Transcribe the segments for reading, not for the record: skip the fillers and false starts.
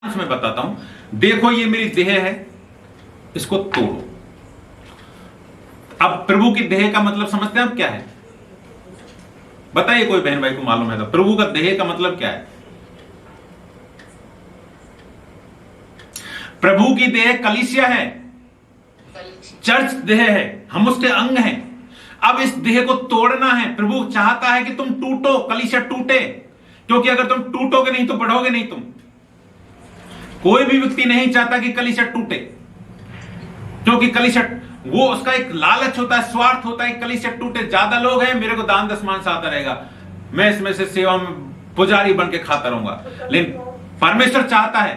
मैं बताता हूं, देखो ये मेरी देह है, इसको तोड़ो। अब प्रभु की देह का मतलब समझते हैं आप क्या है? बताइए, कोई बहन भाई को मालूम है तो प्रभु का देह का मतलब क्या है? प्रभु की देह कलीसिया है, चर्च देह है, हम उसके अंग हैं। अब इस देह को तोड़ना है। प्रभु चाहता है कि तुम टूटो, कलीसिया टूटे, क्योंकि अगर तुम टूटोगे नहीं तो बढ़ोगे नहीं। तुम कोई भी व्यक्ति नहीं चाहता कि कलीसिया टूटे, क्योंकि कलीसिया वो उसका एक लालच होता है, स्वार्थ होता है, कलीसिया टूटे। ज्यादा लोग हैं, मेरे को दान दशमान से आता रहेगा, मैं इसमें से सेवा में पुजारी बन के खाता रहूंगा। लेकिन परमेश्वर चाहता है,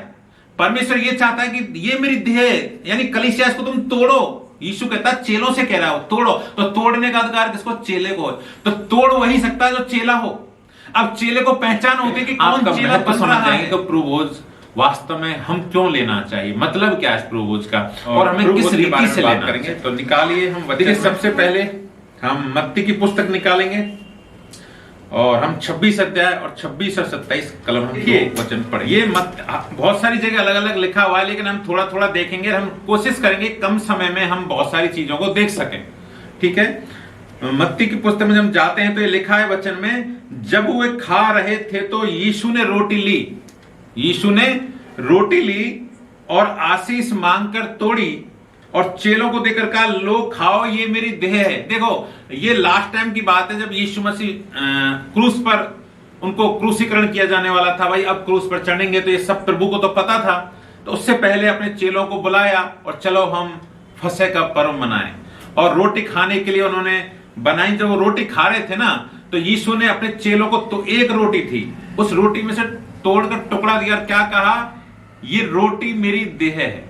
परमेश्वर ये चाहता है कि ये मेरी देह यानी कलीसिया, इसको तुम तोड़ो। यीशु कहता है, चेलों से कह रहा हो तोड़ो। तो तोड़ने का अधिकार किसको? चेले को। तो तोड़ वही सकता है जो चेला हो। अब चेले को पहचान होती है कि कौन चेला बन रहा है। तो प्रोभोज वास्तव में हम क्यों लेना चाहिए, मतलब क्या है प्रोभोज का, और हमें किस रीति से बात करेंगे। तो निकालिए, हम देखिए सबसे पहले हम मत्ती की पुस्तक निकालेंगे और हम 26 अध्याय और 26 और 27 कलम हम वचन पढ़े। ये बहुत सारी जगह अलग अलग लिखा हुआ है, लेकिन हम थोड़ा थोड़ा देखेंगे। हम कोशिश करेंगे कम समय में हम बहुत सारी चीजों को देख सकें, ठीक है। मत्ती की पुस्तक में जब जाते हैं तो ये लिखा है वचन में, जब वे खा रहे थे तो यीशु ने रोटी ली। यीशु ने रोटी ली और आशीष मांगकर तोड़ी और चेलों को देकर कहा, लो खाओ, ये मेरी देह है। देखो ये लास्ट टाइम की बात है जब यीशु मसीह क्रूस पर उनको क्रूसीकरण किया जाने वाला था। भाई अब क्रूस पर चढ़ेंगे, तो ये सब प्रभु को तो पता था। तो उससे पहले अपने चेलों को बुलाया और चलो हम फसह का पर्व मनाएं। और रोटी खाने के लिए उन्होंने बनाई। जब वो रोटी खा रहे थे ना, तो यीशु ने अपने चेलों को, तो एक रोटी थी, उस रोटी में से तोड़कर टुकड़ा दिया, क्या कहा, ये रोटी मेरी देह है।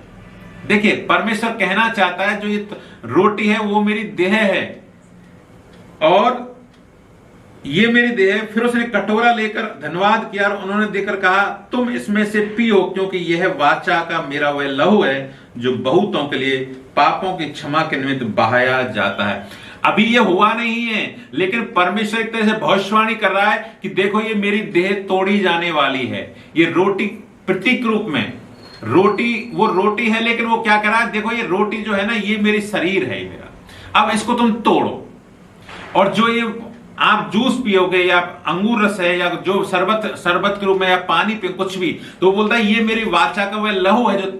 देखिए परमेश्वर कहना चाहता है जो ये रोटी है वो मेरी देह है और ये मेरी देह है। फिर उसने कटोरा लेकर धन्यवाद किया और उन्होंने देकर कहा, तुम इसमें से पियो, क्योंकि यह वाचा का मेरा वह लहू है जो बहुतों के लिए पापों की क्षमा के निमित्त बहाया जाता है। अभी ये हुआ नहीं है, लेकिन परमेश्वर एक तरह से भविष्यवाणी कर रहा है कि देखो ये मेरी देह तोड़ी जाने वाली है। ये रोटी प्रतीक रूप में, रोटी वो रोटी है, लेकिन वो क्या कर रहा है, देखो ये रोटी जो है ना, ये मेरी शरीर है मेरा, अब इसको तुम तोड़ो। और जो ये आप जूस पियोगे या अंगूर रस है या जो शरबत के रूप में या पानी पियो कुछ भी, तो बोलता है ये मेरी वाचा का वह लहू है जो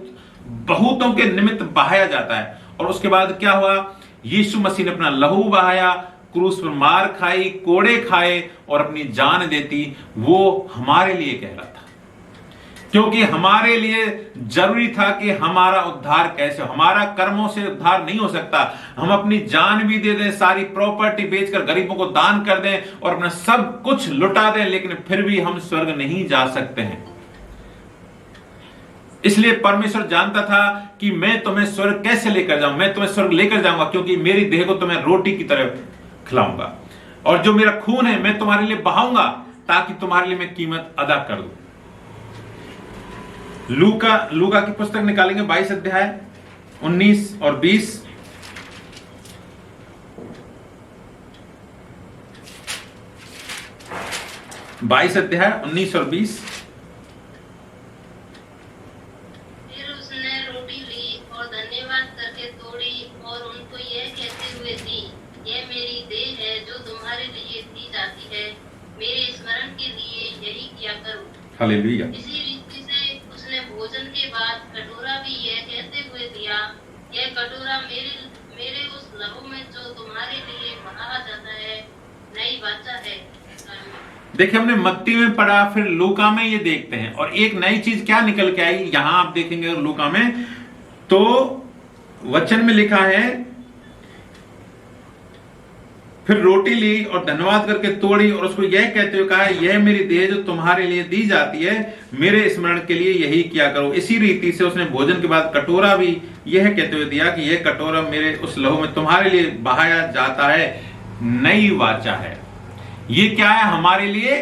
बहुतों के निमित्त बहाया जाता है। और उसके बाद क्या हुआ, यीशु मसीह ने अपना लहू बहाया, क्रूस पर मार खाई, कोड़े खाए और अपनी जान देती। वो हमारे लिए कह रहा था, क्योंकि हमारे लिए जरूरी था कि हमारा उद्धार कैसे हो। हमारा कर्मों से उद्धार नहीं हो सकता। हम अपनी जान भी दे दें, सारी प्रॉपर्टी बेचकर गरीबों को दान कर दें और अपना सब कुछ लुटा दें, लेकिन फिर भी हम स्वर्ग नहीं जा सकते हैं। इसलिए परमेश्वर जानता था कि मैं तुम्हें स्वर्ग कैसे लेकर जाऊं। मैं तुम्हें स्वर्ग लेकर जाऊंगा क्योंकि मेरी देह को तुम्हें रोटी की तरह खिलाऊंगा, और जो मेरा खून है मैं तुम्हारे लिए बहाऊंगा ताकि तुम्हारे लिए मैं कीमत अदा कर दूं। लूका की पुस्तक निकालेंगे 22 अध्याय 19 और 20। बाईस अध्याय 19 और 20। फिर उसने रोटी ली और धन्यवाद करके तोड़ी और उनको यह कहते हुए दी, यह मेरी देह है जो तुम्हारे लिए दी जाती है, मेरे स्मरण के लिए यही किया करो। हालेलुया। इसी रीति से उसने भोजन के बाद कटोरा भी यह कहते हुए दिया, यह कटोरा मेरे उस लहू में जो तुम्हारे लिए बहाया जाता है नई वाचा है। देखिए हमने मत्ती में पढ़ा, फिर लूका में ये देखते हैं, और एक नई चीज क्या निकल के आई यहां आप देखेंगे लूका में, तो वचन में लिखा है, फिर रोटी ली और धन्यवाद करके तोड़ी और उसको यह कहते हुए कहा, यह मेरी देह जो तुम्हारे लिए दी जाती है, मेरे स्मरण के लिए यही किया करो। इसी रीति से उसने भोजन के बाद कटोरा भी यह कहते हुए दिया कि यह कटोरा मेरे उस लहू में तुम्हारे लिए बहाया जाता है, नई वाचा है। ये क्या है, हमारे लिए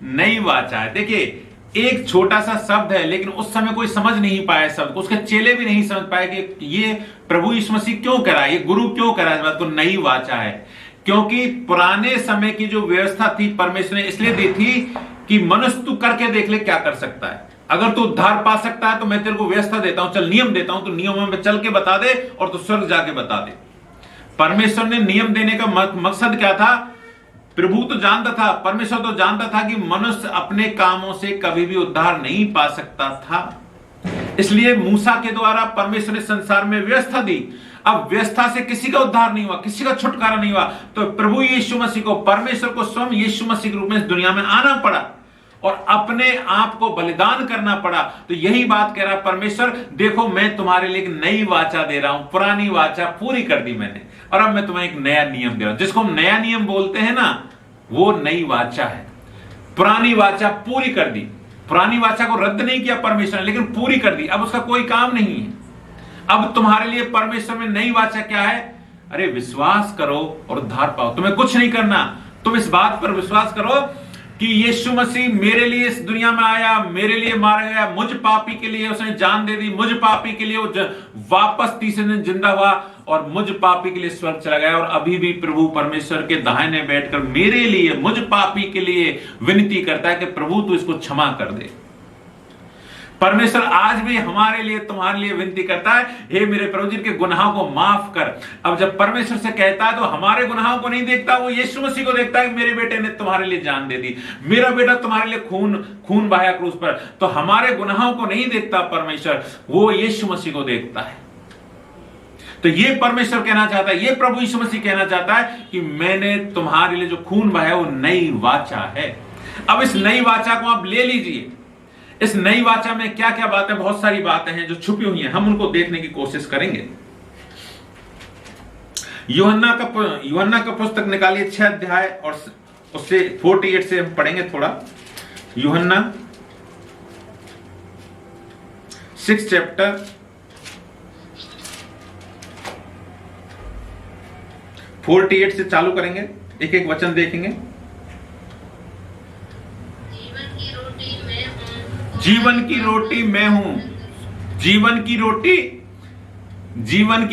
नई वाचा है। देखिए एक छोटा सा शब्द है, लेकिन उस समय कोई समझ नहीं पाया शब्द, उसके चेले भी नहीं समझ पाए कि ये प्रभु यीशु मसीह क्यों करा, ये गुरु क्यों करा, इस बात को नई वाचा है। क्योंकि पुराने समय की जो व्यवस्था थी परमेश्वर ने इसलिए दी थी कि मनुष्य तू करके देख ले क्या कर सकता है। अगर तू उद्धार पा सकता है तो मैं तेरे को व्यवस्था देता हूं, चल नियम देता हूं, तो नियमों में चल के बता दे और तू स्वर्ग जाके बता दे। परमेश्वर ने नियम देने का मकसद क्या था? प्रभु तो जानता था, परमेश्वर तो जानता था कि मनुष्य अपने कामों से कभी भी उद्धार नहीं पा सकता था। इसलिए मूसा के द्वारा परमेश्वर ने संसार में व्यवस्था दी। अब व्यवस्था से किसी का उद्धार नहीं हुआ, किसी का छुटकारा नहीं हुआ, तो प्रभु यीशु मसीह को, परमेश्वर को स्वयं यीशु मसीह के रूप में इस दुनिया में आना पड़ा और अपने आप को बलिदान करना पड़ा। तो यही बात कह रहा परमेश्वर, देखो मैं तुम्हारे लिए एक नई वाचा दे रहा हूं, पुरानी वाचा पूरी कर दी मैंने और अब मैं तुम्हें एक नया नियम दे रहा हूं। जिसको हम नया नियम बोलते हैं ना, वो नई वाचा है। पुरानी वाचा पूरी कर दी, पुरानी वाचा को रद्द नहीं किया परमेश्वर ने, लेकिन पूरी कर दी। अब उसका कोई काम नहीं है। अब तुम्हारे लिए परमेश्वर में नई वाचा क्या है? अरे विश्वास करो और उद्धार पाओ। तुम्हें कुछ नहीं करना, तुम इस बात पर विश्वास करो कि यीशु मसीह मेरे लिए इस दुनिया में आया, मेरे लिए मारा गया, मुझ पापी के लिए उसने जान दे दी, मुझ पापी के लिए वो वापस तीसरे दिन जिंदा हुआ और मुझ पापी के लिए स्वर्ग चला गया। और अभी भी प्रभु परमेश्वर के दाहिने बैठकर मेरे लिए, मुझ पापी के लिए विनती करता है कि प्रभु तू इसको क्षमा कर दे। परमेश्वर आज भी हमारे लिए, तुम्हारे लिए विनती करता है, हे मेरे प्रभु जी के गुनाहों को माफ कर। अब जब परमेश्वर से कहता है तो हमारे गुनाहों को नहीं देखता, वो यीशु मसीह को देखता है कि मेरे बेटे ने तुम्हारे लिए जान दे दी, मेरा बेटा तुम्हारे लिए खून बहाया क्रूस पर। तो हमारे गुनाहों को नहीं देखता परमेश्वर, वो यीशु मसीह को देखता है। तो ये परमेश्वर कहना चाहता है, ये प्रभु यीशु मसीह कहना चाहता है कि मैंने तुम्हारे लिए जो खून बहाया वो नई वाचा है। अब इस नई वाचा को आप ले लीजिए। इस नई वाचा में क्या क्या बातें, बहुत सारी बातें हैं जो छुपी हुई हैं, हम उनको देखने की कोशिश करेंगे। यूहन्ना का पुस्तक निकालिए 6 अध्याय और उससे 48 से हम पढ़ेंगे थोड़ा। यूहन्ना 6 चैप्टर 48 से चालू करेंगे, एक एक वचन देखेंगे। जीवन की रोटी मैं हूं, जीवन की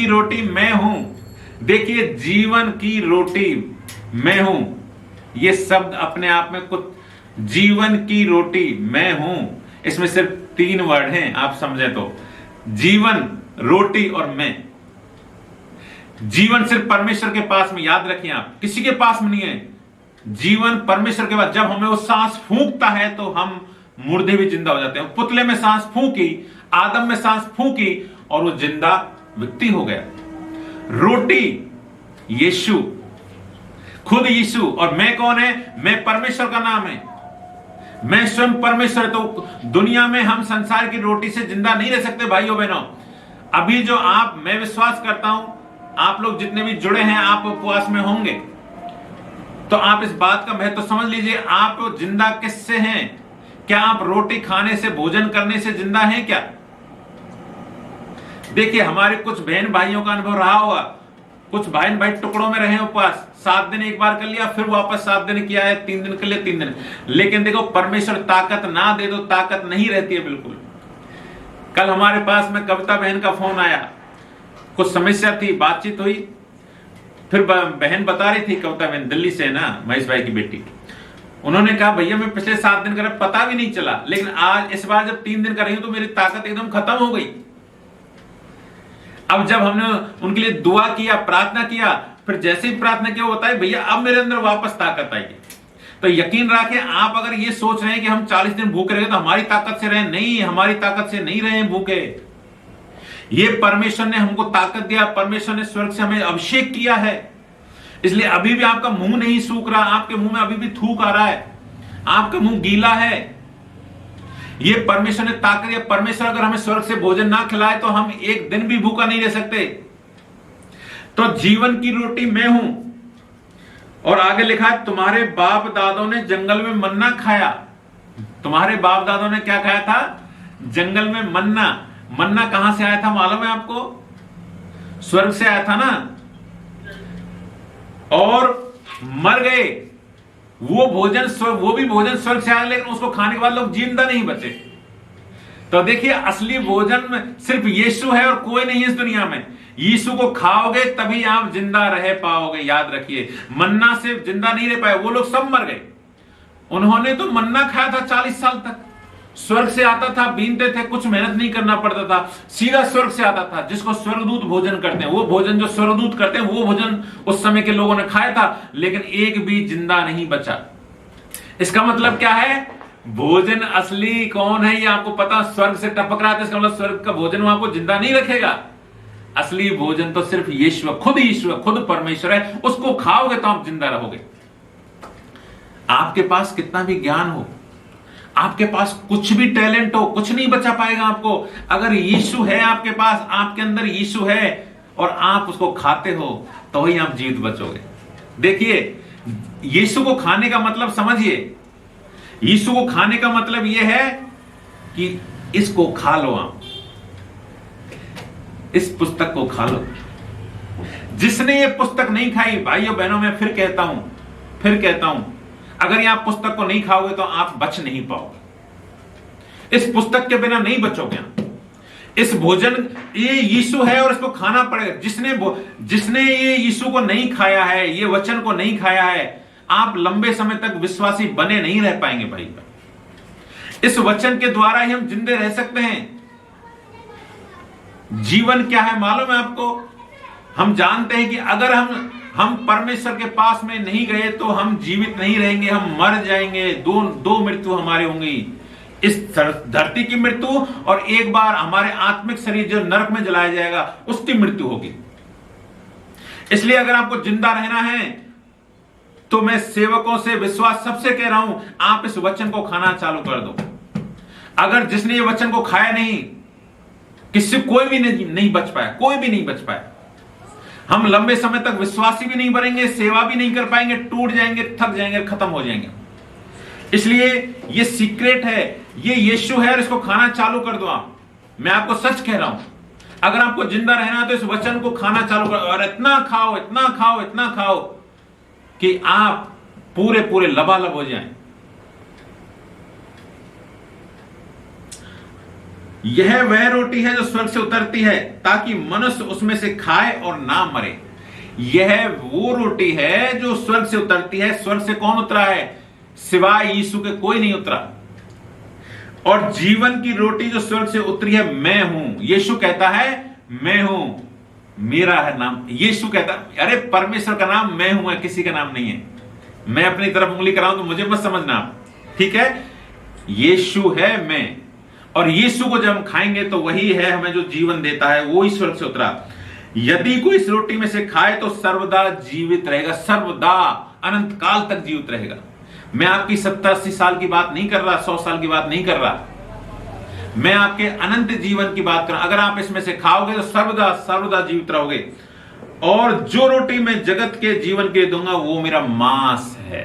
रोटी मैं हूं। देखिए, जीवन की रोटी मैं हूं, यह शब्द अपने आप में कुछ, जीवन की रोटी मैं हूं, इसमें सिर्फ 3 वर्ड हैं, आप समझे तो, जीवन, रोटी और मैं। जीवन सिर्फ परमेश्वर के पास में, याद रखिए आप, किसी के पास में नहीं है। जीवन परमेश्वर के पास। जब हमें वो सांस फूंकता है तो हम मुर्दे भी जिंदा हो जाते हैं। पुतले में सांस फूंकी, आदम में सांस फूंकी और वो जिंदा व्यक्ति हो गया। रोटी यीशु, खुद यीशु। और मैं कौन है? मैं परमेश्वर का नाम है, मैं स्वयं परमेश्वर। तो दुनिया में हम संसार की रोटी से जिंदा नहीं रह सकते भाइयों बहनों। अभी जो मैं विश्वास करता हूं, आप लोग जितने भी जुड़े हैं, आप उपवास में होंगे, तो आप इस बात का महत्व समझ लीजिए। आप जिंदा किससे हैं? क्या आप रोटी खाने से, भोजन करने से जिंदा हैं क्या? देखिए, हमारे कुछ बहन भाइयों का अनुभव रहा होगा, कुछ बहन भाई टुकड़ों में रहे उपवास, 7 दिन एक बार कर लिया, फिर वापस 7 दिन किया है, 3 दिन कर लिया, 3 दिन। लेकिन देखो, परमेश्वर ताकत ना दे तो ताकत नहीं रहती है बिल्कुल। कल हमारे पास में कविता बहन का फोन आया, कुछ समस्या थी, बातचीत हुई, फिर बहन बता रही थी, कविता बहन दिल्ली से ना, महेश भाई की बेटी, उन्होंने कहा भैया मैं पिछले 7 दिन कर पता भी नहीं चला, लेकिन आज इस बार जब 3 दिन कर रही हूं तो मेरी ताकत एकदम खत्म हो गई। अब जब हमने उनके लिए दुआ किया, प्रार्थना किया, फिर जैसे ही प्रार्थना किया वो बताए भैया अब मेरे अंदर वापस ताकत आई। तो यकीन रखें, आप अगर ये सोच रहे हैं कि हम 40 दिन भूखे रहे तो हमारी ताकत से रहे, नहीं, हमारी ताकत से नहीं रहे भूखे। ये परमेश्वर ने हमको ताकत दिया, परमेश्वर ने स्वर्ग से हमें अभिषेक किया है। इसलिए अभी भी आपका मुंह नहीं सूख रहा, आपके मुंह में अभी भी थूक आ रहा है, आपका मुंह गीला है, ये परमेश्वर ने ताकत दिया। परमेश्वर अगर हमें स्वर्ग से भोजन ना खिलाए तो हम एक दिन भी भूखा नहीं रह सकते। तो जीवन की रोटी मैं हूं। और आगे लिखा है, तुम्हारे बाप दादों ने जंगल में मन्ना खाया। तुम्हारे बाप दादों ने क्या खाया था? जंगल में मन्ना। मन्ना कहां से आया था मालूम है आपको? स्वर्ग से आया था ना, और मर गए। वो भी भोजन स्वर्ग से आया, लेकिन उसको खाने के बाद लोग जिंदा नहीं बचे। तो देखिए, असली भोजन में सिर्फ यीशु है और कोई नहीं इस दुनिया में। यीशु को खाओगे तभी आप जिंदा रह पाओगे, याद रखिए। मन्ना से जिंदा नहीं रह पाए, वो लोग सब मर गए। उन्होंने तो मन्ना खाया था 40 साल तक, स्वर्ग से आता था, बीनते थे, कुछ मेहनत नहीं करना पड़ता था, सीधा स्वर्ग से आता था। जिसको स्वर्गदूत भोजन करते हैं, वो भोजन जो स्वर्गदूत करते हैं, वो भोजन उस समय के लोगों ने खाया था, लेकिन एक भी जिंदा नहीं बचा। इसका मतलब क्या है? भोजन असली कौन है ये आपको पता, स्वर्ग से टपक रहा था, इसका मतलब स्वर्ग का भोजन आपको जिंदा नहीं रखेगा। असली भोजन तो सिर्फ ईश्वर, खुद परमेश्वर है। उसको खाओगे तो आप जिंदा रहोगे। आपके पास कितना भी ज्ञान हो, आपके पास कुछ भी टैलेंट हो, कुछ नहीं बचा पाएगा आपको। अगर यीशु है आपके पास, आपके अंदर यीशु है और आप उसको खाते हो, तो ही आप जीवित बचोगे। देखिए, यीशु को खाने का मतलब समझिए। यीशु को खाने का मतलब यह है कि इसको खा लो, आप इस पुस्तक को खा लो। जिसने ये पुस्तक नहीं खाई, भाइयों बहनों, मैं फिर कहता हूं, अगर ये आप पुस्तक को नहीं खाओगे तो आप बच नहीं पाओगे। इस पुस्तक के बिना नहीं बचोगे आप। इस भोजन, ये यीशु है और इसको खाना पड़ेगा। जिसने ये यीशु को नहीं खाया है, ये वचन को नहीं खाया है, आप लंबे समय तक विश्वासी बने नहीं रह पाएंगे भाई। इस वचन के द्वारा ही हम जिंदे रह सकते हैं। जीवन क्या है मालूम है आपको? हम जानते हैं कि अगर हम परमेश्वर के पास में नहीं गए तो हम जीवित नहीं रहेंगे, हम मर जाएंगे। दो मृत्यु हमारी होंगी, इस धरती की मृत्यु और एक बार हमारे आत्मिक शरीर जो नरक में जलाया जाएगा, उसकी मृत्यु होगी। इसलिए अगर आपको जिंदा रहना है तो मैं सेवकों से, विश्वास सबसे कह रहा हूं, आप इस वचन को खाना चालू कर दो। अगर जिसने ये वचन को खाया नहीं, किससे कोई भी नहीं बच पाया, कोई भी नहीं बच पाया। हम लंबे समय तक विश्वासी भी नहीं बनेंगे, सेवा भी नहीं कर पाएंगे, टूट जाएंगे, थक जाएंगे, खत्म हो जाएंगे। इसलिए ये सीक्रेट है, ये यीशु है और इसको खाना चालू कर दो आप। मैं आपको सच कह रहा हूं, अगर आपको जिंदा रहना है तो इस वचन को खाना चालू करो और इतना खाओ, इतना खाओ, इतना खाओ कि आप पूरे लबालब हो जाएं। यह वह रोटी है जो स्वर्ग से उतरती है ताकि मनुष्य उसमें से खाए और ना मरे। यह वो रोटी है जो स्वर्ग से उतरती है। स्वर्ग से कौन उतरा है? सिवाय यीशु के कोई नहीं उतरा। और जीवन की रोटी जो स्वर्ग से उतरी है, मैं हूं। यीशु कहता है मैं हूं, मेरा है नाम। यीशु कहता, अरे परमेश्वर का नाम मैं हूं है, किसी का नाम नहीं है। मैं अपनी तरफ उंगली कराऊं तो मुझे मत समझना आप, ठीक है? यीशु है मैं, और यीशु को जब हम खाएंगे तो वही है हमें जो जीवन देता है, वो ईश्वर से उतरा। यदि कोई इस रोटी में से खाए तो सर्वदा जीवित रहेगा, सर्वदा, अनंत काल तक जीवित रहेगा। मैं आपकी 70-80 साल की बात नहीं कर रहा, 100 साल की बात नहीं कर रहा, मैं आपके अनंत जीवन की बात कर रहा हूं। अगर आप इसमें से खाओगे तो सर्वदा जीवित रहोगे। और जो रोटी मैं जगत के जीवन के दूंगा वो मेरा मांस है।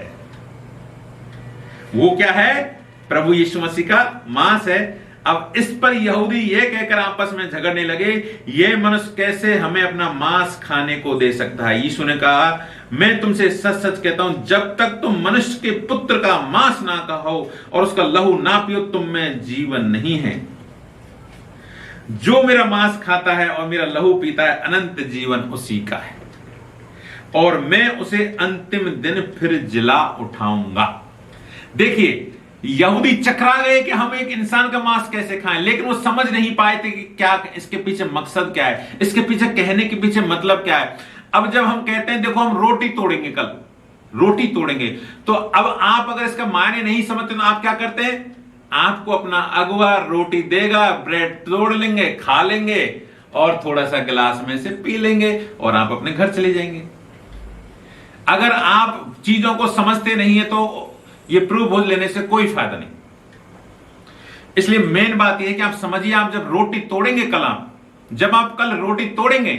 वो क्या है? प्रभु यीशु मसीह का मांस है। अब इस पर यहूदी यह कहकर आपस में झगड़ने लगे, यह मनुष्य कैसे हमें अपना मांस खाने को दे सकता है? यीशु ने कहा, मैं तुमसे सच सच कहता हूं, जब तक तुम मनुष्य के पुत्र का मांस ना खाओ और उसका लहू ना पियो, तुम में जीवन नहीं है। जो मेरा मांस खाता है और मेरा लहू पीता है, अनंत जीवन उसी का है, और मैं उसे अंतिम दिन फिर जिला उठाऊंगा। देखिए, यहूदी चकरा गए कि हम एक इंसान का मांस कैसे खाएं, लेकिन वो समझ नहीं पाए थे कि क्या इसके पीछे मकसद क्या है, इसके पीछे कहने के पीछे मतलब क्या है। अब जब हम कहते हैं देखो हम रोटी तोड़ेंगे, कल रोटी तोड़ेंगे, तो अब आप अगर इसका मायने नहीं समझते तो आप क्या करते हैं? आपको अपना अगुआ रोटी देगा, ब्रेड तोड़ लेंगे, खा लेंगे और थोड़ा सा गिलास में से पी लेंगे और आप अपने घर चले जाएंगे। अगर आप चीजों को समझते नहीं है तो ये प्रूव हो लेने से कोई फायदा नहीं। इसलिए मेन बात यह है कि आप समझिए, आप जब रोटी तोड़ेंगे जब आप कल रोटी तोड़ेंगे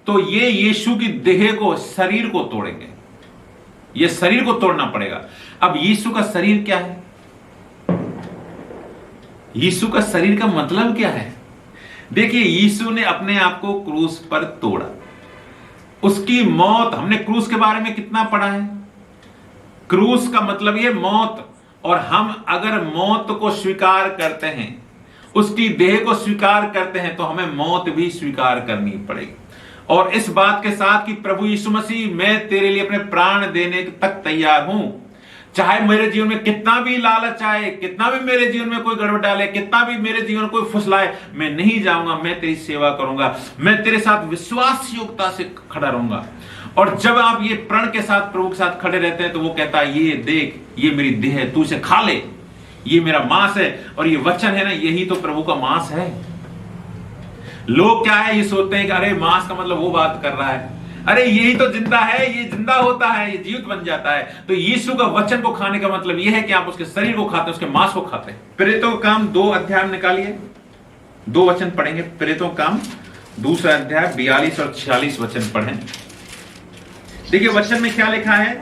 तो ये यीशु की देह को, शरीर को तोड़ेंगे। ये शरीर को तोड़ना पड़ेगा। अब यीशु का शरीर क्या है? यीशु का शरीर का मतलब क्या है? देखिए, यीशु ने अपने आप को क्रूस पर तोड़ा। उसकी मौत, हमने क्रूस के बारे में कितना पढ़ा है? क्रूस का मतलब ये मौत, और हम अगर मौत को स्वीकार करते हैं, उसकी देह को स्वीकार करते हैं, तो हमें मौत भी स्वीकार करनी पड़ेगी। और इस बात के साथ कि प्रभु यीशु मसीह, मैं तेरे लिए अपने प्राण देने तक तैयार हूं, चाहे मेरे जीवन में कितना भी लालच आए, कितना भी मेरे जीवन में कोई गड़बड़ डाले, कितना भी मेरे जीवन में कोई फुसलाए, मैं नहीं जाऊंगा, मैं तेरी सेवा करूंगा, मैं तेरे साथ विश्वास योग्यता से खड़ा रहूंगा। और जब आप ये प्रण के साथ प्रभु के साथ खड़े रहते हैं तो वो कहता है, ये देख, ये मेरी देह है, तू इसे खा ले, ये मेरा मांस है। और ये वचन है ना, यही तो प्रभु का मांस है। लोग क्या है, ये सोचते हैं कि अरे मांस का मतलब वो बात कर रहा है, अरे यही तो जिंदा है, ये जिंदा होता है, ये जीवित बन जाता है। तो यीशु का वचन को खाने का मतलब यह है कि आप उसके शरीर को खाते हैं, उसके मांस को खाते हैं। प्रेरितों का काम 2 अध्याय में निकालिए, 2 वचन पढ़ेंगे। प्रेरितों का काम 2 अध्याय 42 और 46 वचन पढ़ें। देखिए वचन में क्या लिखा है,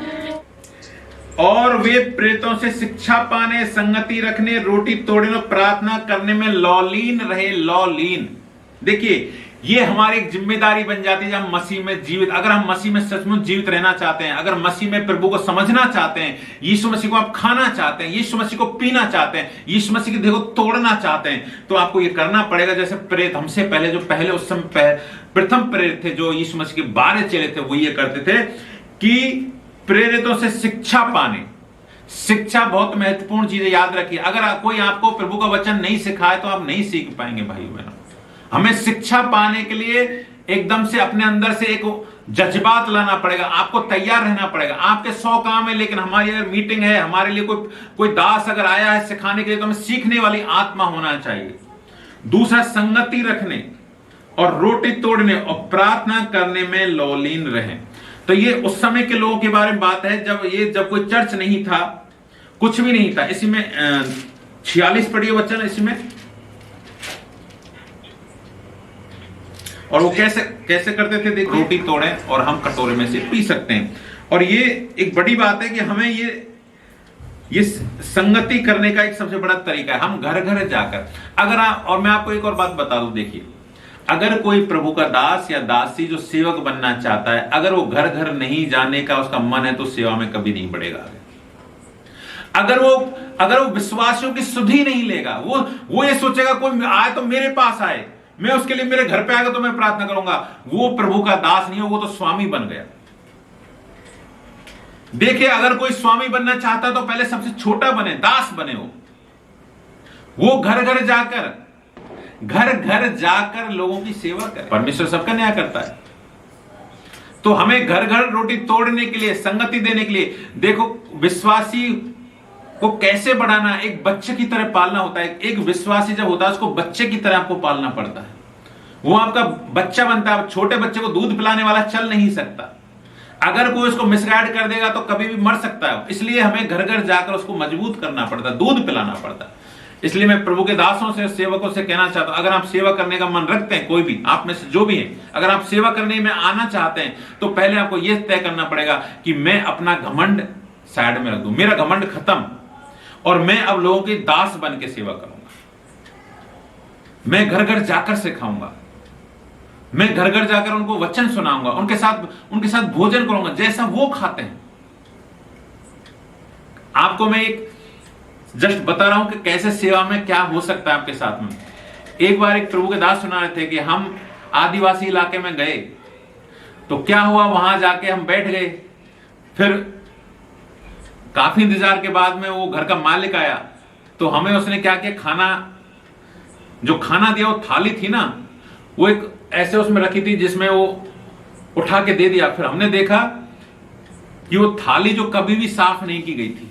और वे प्रेरितों से शिक्षा पाने, संगति रखने, रोटी तोड़ने, प्रार्थना करने में लौलीन रहे। लौलीन, देखिए ये हमारी एक जिम्मेदारी बन जाती है जब हम मसीह में जीवित, अगर हम मसीह में सचमुच जीवित रहना चाहते हैं, अगर मसीह में प्रभु को समझना चाहते हैं, यीशु मसीह को आप खाना चाहते हैं, यीशु मसीह को पीना चाहते हैं, यीशु मसीह की देह को तोड़ना चाहते हैं, तो आपको ये करना पड़ेगा। जैसे प्रेरित हमसे पहले जो पहले उस समय प्रथम प्रेरित थे, जो यीशु मसीह के 12 चेले थे, वो ये करते थे कि प्रेरितों से शिक्षा पाने। शिक्षा बहुत महत्वपूर्ण चीज है, याद रखिए। अगर कोई आपको प्रभु का वचन नहीं सिखाए तो आप नहीं सीख पाएंगे भाई बहनों। हमें शिक्षा पाने के लिए एकदम से अपने अंदर से एक जज्बात लाना पड़ेगा, आपको तैयार रहना पड़ेगा। आपके 100 काम है, लेकिन हमारी अगर मीटिंग है, हमारे लिए कोई दास अगर आया है सिखाने के लिए, तो हमें सीखने वाली आत्मा होना चाहिए। दूसरा, संगति रखने और रोटी तोड़ने और प्रार्थना करने में लौलीन रहें। तो ये उस समय के लोगों के बारे में बात है, जब कोई चर्च नहीं था, कुछ भी नहीं था। इसी में 46 पढ़िए वचन इसमें। और वो कैसे करते थे, देखो, रोटी तोड़े और हम कटोरे में से पी सकते हैं। और ये एक बड़ी बात है कि हमें ये संगति करने का एक सबसे बड़ा तरीका है। हम घर घर जाकर, अगर आप, और मैं आपको एक और बात बता दूं, देखिए, अगर कोई प्रभु का दास या दासी जो सेवक बनना चाहता है, अगर वो घर घर नहीं जाने का उसका मन है, तो सेवा में कभी नहीं बढ़ेगा। अगर वो विश्वासियों की सुध ही नहीं लेगा, वो ये सोचेगा कोई आए तो मेरे पास आए, मैं उसके लिए, मेरे घर पे आएगा तो मैं प्रार्थना करूंगा, वो प्रभु का दास नहीं हो, वो तो स्वामी बन गया। देखिए, अगर कोई स्वामी बनना चाहता तो पहले सबसे छोटा बने, दास बने। वो घर घर जाकर लोगों की सेवा करे। परमेश्वर सबका न्याय करता है। तो हमें घर घर रोटी तोड़ने के लिए, संगति देने के लिए, देखो, विश्वासी को कैसे बढ़ाना, एक बच्चे की तरह पालना होता है। एक विश्वासी जब होता है, उसको बच्चे की तरह आपको पालना पड़ता है। वो आपका बच्चा बनता है। छोटे बच्चे को दूध पिलाने वाला चल नहीं सकता। अगर कोई उसको मिसगाइड कर देगा तो कभी भी मर सकता है। इसलिए हमें घर घर जाकर उसको मजबूत करना पड़ता है, दूध पिलाना पड़ता है। इसलिए मैं प्रभु के दासों से, सेवकों से कहना चाहता हूं, अगर आप सेवा करने का मन रखते हैं, कोई भी आप में से जो भी है, अगर आप सेवा करने में आना चाहते हैं, तो पहले आपको यह तय करना पड़ेगा कि मैं अपना घमंड साइड में रख दूं, मेरा घमंड खत्म, और मैं अब लोगों की दास बन के सेवा करूंगा। मैं घर घर जाकर सिखाऊंगा, मैं घर घर जाकर उनको वचन सुनाऊंगा, उनके साथ भोजन करूंगा जैसा वो खाते हैं। आपको मैं एक जस्ट बता रहा हूं कि कैसे सेवा में क्या हो सकता है आपके साथ में। एक बार एक प्रभु के दास सुना रहे थे कि हम आदिवासी इलाके में गए, तो क्या हुआ, वहां जाके हम बैठ गए। फिर काफी इंतजार के बाद में वो घर का मालिक आया, तो हमें उसने क्या किया, जो खाना दिया, वो थाली थी ना, वो एक ऐसे उसमें रखी थी जिसमें वो उठा के दे दिया। फिर हमने देखा कि वो थाली जो कभी भी साफ नहीं की गई थी,